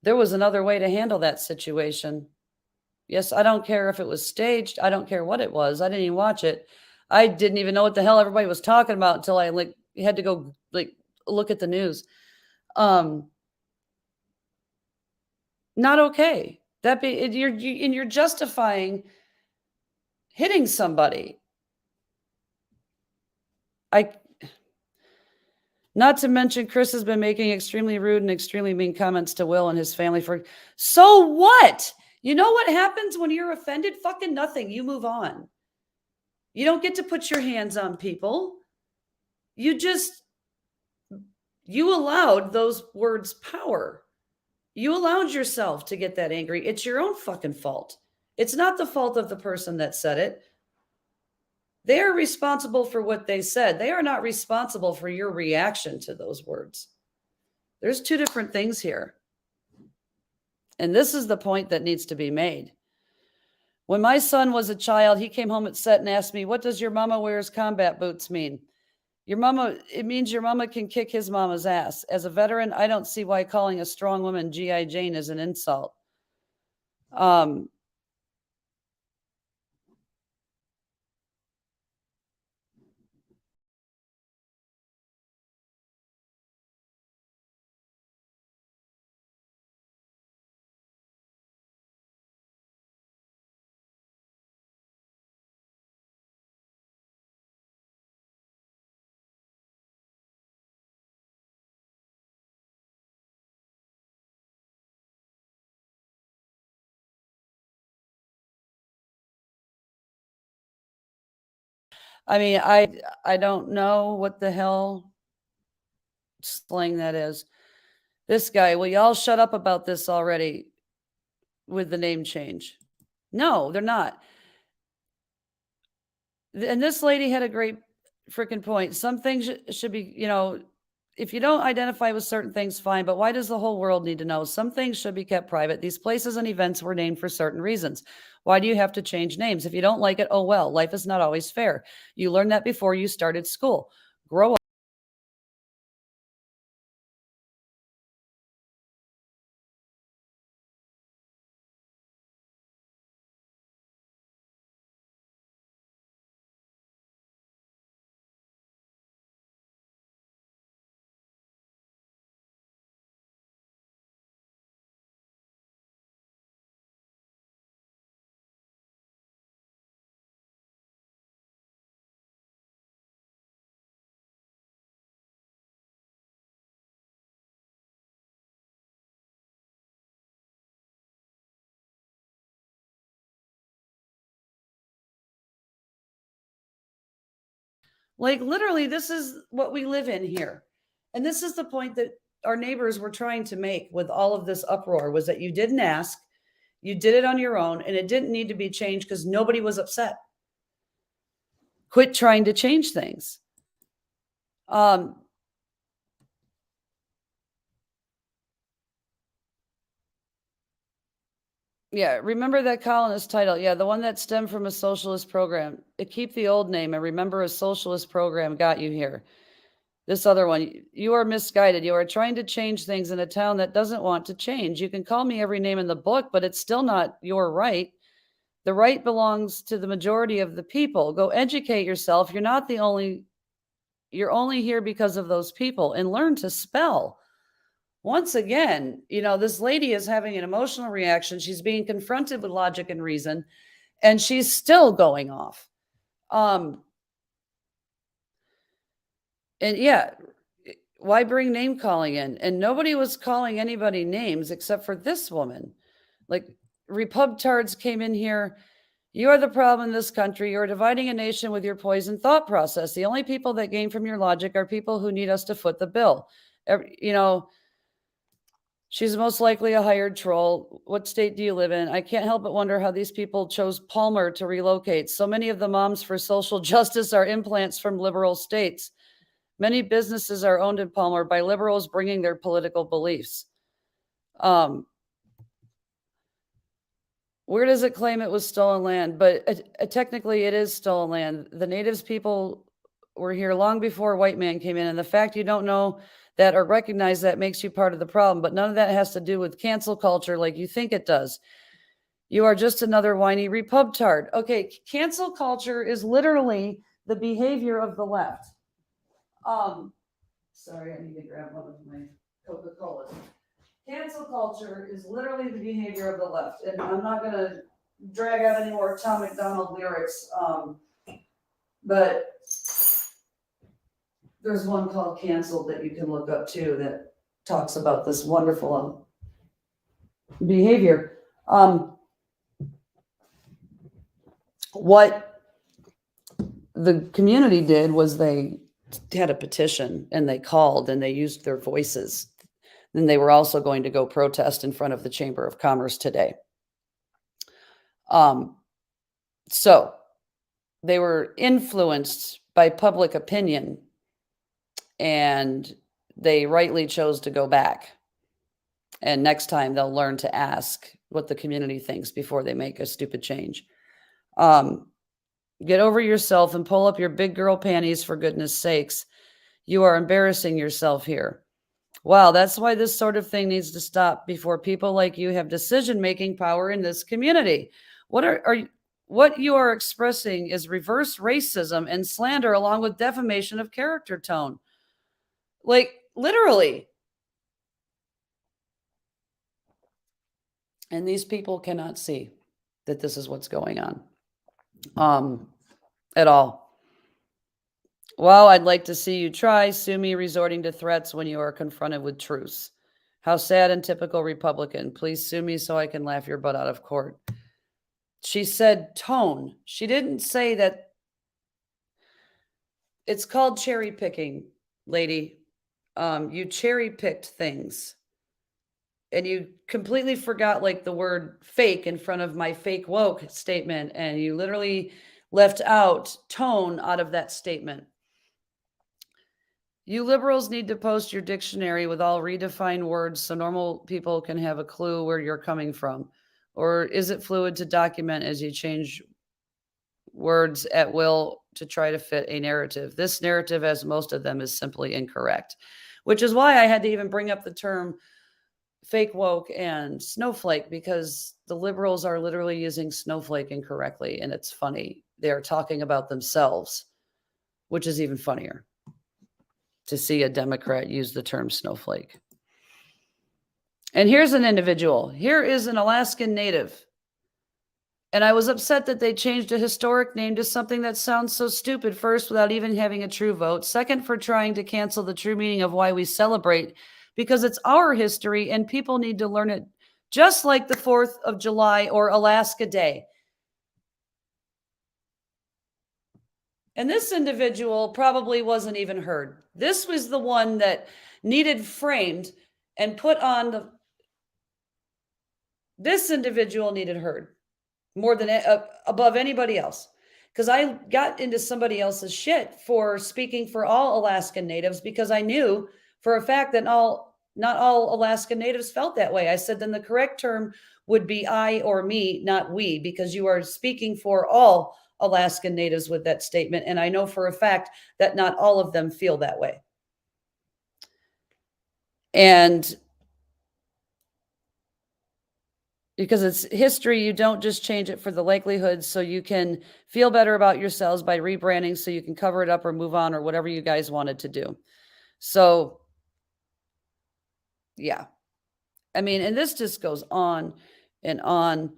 There was another way to handle that situation. Yes, I don't care if it was staged. I don't care what it was. I didn't even watch it. I didn't even know what the hell everybody was talking about until I had to go look at the news. Not okay. You're justifying hitting somebody. Not to mention, Chris has been making extremely rude and extremely mean comments to Will and his family so what? You know what happens when you're offended? Fucking nothing. You move on. You don't get to put your hands on people. You allowed those words power. You allowed yourself to get that angry. It's your own fucking fault. It's not the fault of the person that said it. They are responsible for what they said. They are not responsible for your reaction to those words. There's two different things here. And this is the point that needs to be made. When my son was a child, he came home at set and asked me, "What does your mama wears combat boots mean?" It means your mama can kick his mama's ass. As a veteran, I don't see why calling a strong woman G.I. Jane is an insult. I mean, I don't know what the hell slang that is. This guy, will y'all shut up about this already with the name change? No, they're not. And this lady had a great freaking point. Some things should be, if you don't identify with certain things, fine. But why does the whole world need to know? Some things should be kept private. These places and events were named for certain reasons. Why do you have to change names? If you don't like it, oh well. Life is not always fair. You learned that before you started school. Grow up. Like literally, this is what we live in here. And this is the point that our neighbors were trying to make with all of this uproar, was that you didn't ask, you did it on your own, and it didn't need to be changed because nobody was upset. Quit trying to change things. Yeah, remember that colonist title. Yeah, the one that stemmed from a socialist program. Keep the old name and remember a socialist program got you here. This other one, you are misguided. You are trying to change things in a town that doesn't want to change. You can call me every name in the book, but it's still not your right. The right belongs to the majority of the people. Go educate yourself. You're only here because of those people, and learn to spell. Once again, this lady is having an emotional reaction. She's being confronted with logic and reason, and she's still going off. And yeah, why bring name calling in? And nobody was calling anybody names except for this woman. Like, Repubtards came in here. You are the problem in this country. You're dividing a nation with your poison thought process. The only people that gain from your logic are people who need us to foot the bill. She's most likely a hired troll. What state do you live in? I can't help but wonder how these people chose Palmer to relocate. So many of the moms for social justice are implants from liberal states. Many businesses are owned in Palmer by liberals bringing their political beliefs. Where does it claim it was stolen land? But technically, it is stolen land. The natives people were here long before white man came in. And the fact you don't know that or recognize that makes you part of the problem. But none of that has to do with cancel culture like you think it does. You are just another whiny repubtard. Okay, cancel culture is literally the behavior of the left. Sorry, I need to grab one of my Coca-Colas. Cancel culture is literally the behavior of the left. And I'm not going to drag out any more Tom McDonald lyrics. But there's one called Canceled that you can look up too that talks about this wonderful behavior. What the community did was they had a petition and they called and they used their voices. Then they were also going to go protest in front of the Chamber of Commerce today. So they were influenced by public opinion and they rightly chose to go back. And next time they'll learn to ask what the community thinks before they make a stupid change. Get over yourself and pull up your big girl panties, for goodness sakes. You are embarrassing yourself here. Wow, that's why this sort of thing needs to stop before people like you have decision-making power in this community. What you are expressing is reverse racism and slander along with defamation of character tone. Like, literally. And these people cannot see that this is what's going on at all. Well, I'd like to see you try. Sue me, resorting to threats when you are confronted with truths. How sad and typical Republican. Please sue me so I can laugh your butt out of court. She said tone. She didn't say that. It's called cherry picking, lady. You cherry picked things. And you completely forgot like the word fake in front of my fake woke statement. And you literally left out tone out of that statement. You liberals need to post your dictionary with all redefined words so normal people can have a clue where you're coming from. Or is it fluid to document as you change words at will to try to fit a narrative? This narrative, as most of them, is simply incorrect, which is why I had to even bring up the term fake woke and snowflake, because the liberals are literally using snowflake incorrectly. And it's funny. They are talking about themselves, which is even funnier to see a Democrat use the term snowflake. And here's an individual. Here is an Alaskan Native. And I was upset that they changed a historic name to something that sounds so stupid, first, without even having a true vote. Second, for trying to cancel the true meaning of why we celebrate, because it's our history and people need to learn it, just like the 4th of July or Alaska Day. And this individual probably wasn't even heard. This was the one that needed framed and put on the. This individual needed heard more than above anybody else. Because I got into somebody else's shit for speaking for all Alaskan Natives, because I knew for a fact that not all Alaskan Natives felt that way. I said, then the correct term would be I or me, not we, because you are speaking for all Alaskan Natives with that statement. And I know for a fact that not all of them feel that way. And because it's history, you don't just change it for the likelihood so you can feel better about yourselves by rebranding so you can cover it up or move on or whatever you guys wanted to do. So, yeah. I mean, and this just goes on and on.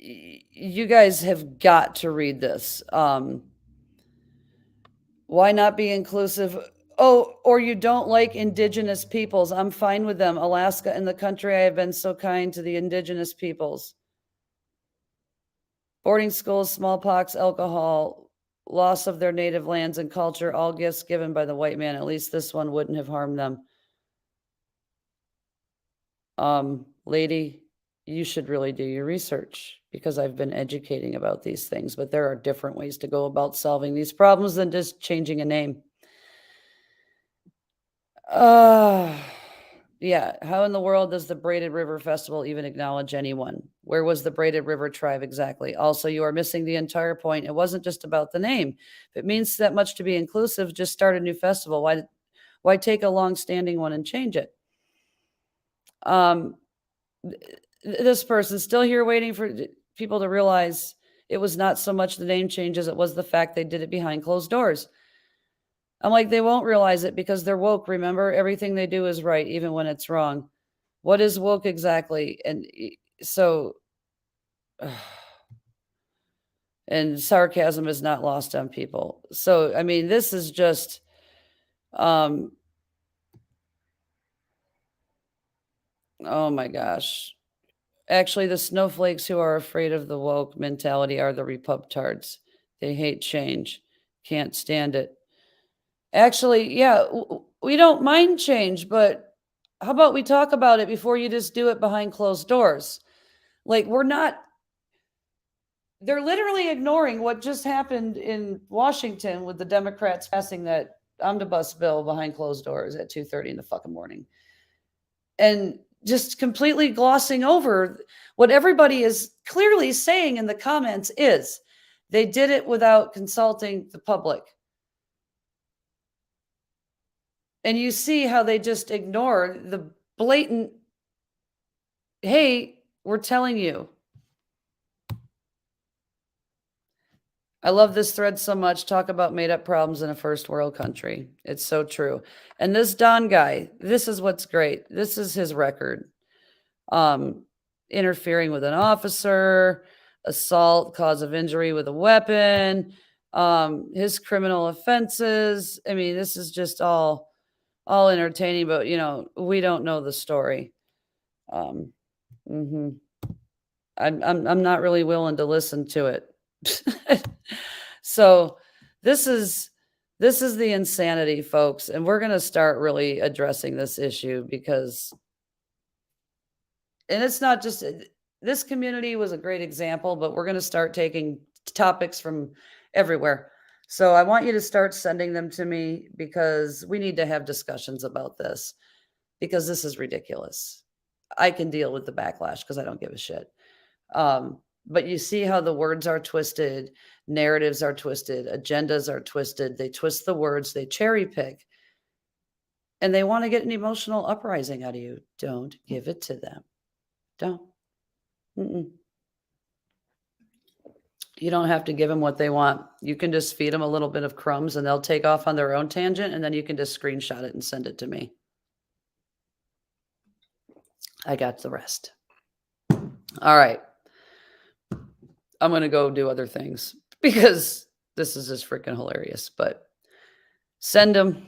You guys have got to read this. Why not be inclusive? Oh, or you don't like indigenous peoples. I'm fine with them. Alaska and the country, I have been so kind to the indigenous peoples. Boarding schools, smallpox, alcohol, loss of their native lands and culture, all gifts given by the white man. At least this one wouldn't have harmed them. Lady, you should really do your research, because I've been educating about these things, but there are different ways to go about solving these problems than just changing a name. Yeah. How in the world does the Braided River Festival even acknowledge anyone? Where was the Braided River tribe exactly? Also, you are missing the entire point. It wasn't just about the name. If it means that much to be inclusive, just start a new festival. Why take a long-standing one and change it? This person's still here waiting for people to realize it was not so much the name change as it was the fact they did it behind closed doors. I'm like, they won't realize it because they're woke. Remember, everything they do is right, even when it's wrong. What is woke exactly? And so, and sarcasm is not lost on people. So, I mean, this is just, Oh my gosh. Actually, the snowflakes who are afraid of the woke mentality are the Repubtards. They hate change. Can't stand it. Actually, yeah, we don't mind change, but how about we talk about it before you just do it behind closed doors? Like, we're not, they're literally ignoring what just happened in Washington with the Democrats passing that omnibus bill behind closed doors at 2:30 in the fucking morning. And just completely glossing over what everybody is clearly saying in the comments is they did it without consulting the public. And you see how they just ignore the blatant, hey, we're telling you. I love this thread so much. Talk about made up problems in a first world country. It's so true. And this Don guy, this is what's great. This is his record. Interfering with an officer, assault, cause of injury with a weapon, his criminal offenses. I mean, this is just all entertaining, but we don't know the story. Mhm. I'm not really willing to listen to it. So this is the insanity, folks, and we're going to start really addressing this issue because, and it's not just this community was a great example, but we're going to start taking topics from everywhere. So I want you to start sending them to me because we need to have discussions about this because this is ridiculous. I can deal with the backlash because I don't give a shit. But you see how the words are twisted, narratives are twisted, agendas are twisted. They twist the words, they cherry pick, and they want to get an emotional uprising out of you. Don't give it to them. Don't. Mm-mm. You don't have to give them what they want. You can just feed them a little bit of crumbs and they'll take off on their own tangent, and then you can just screenshot it and send it to me. I got the rest. All right. I'm going to go do other things because this is just freaking hilarious, but send them.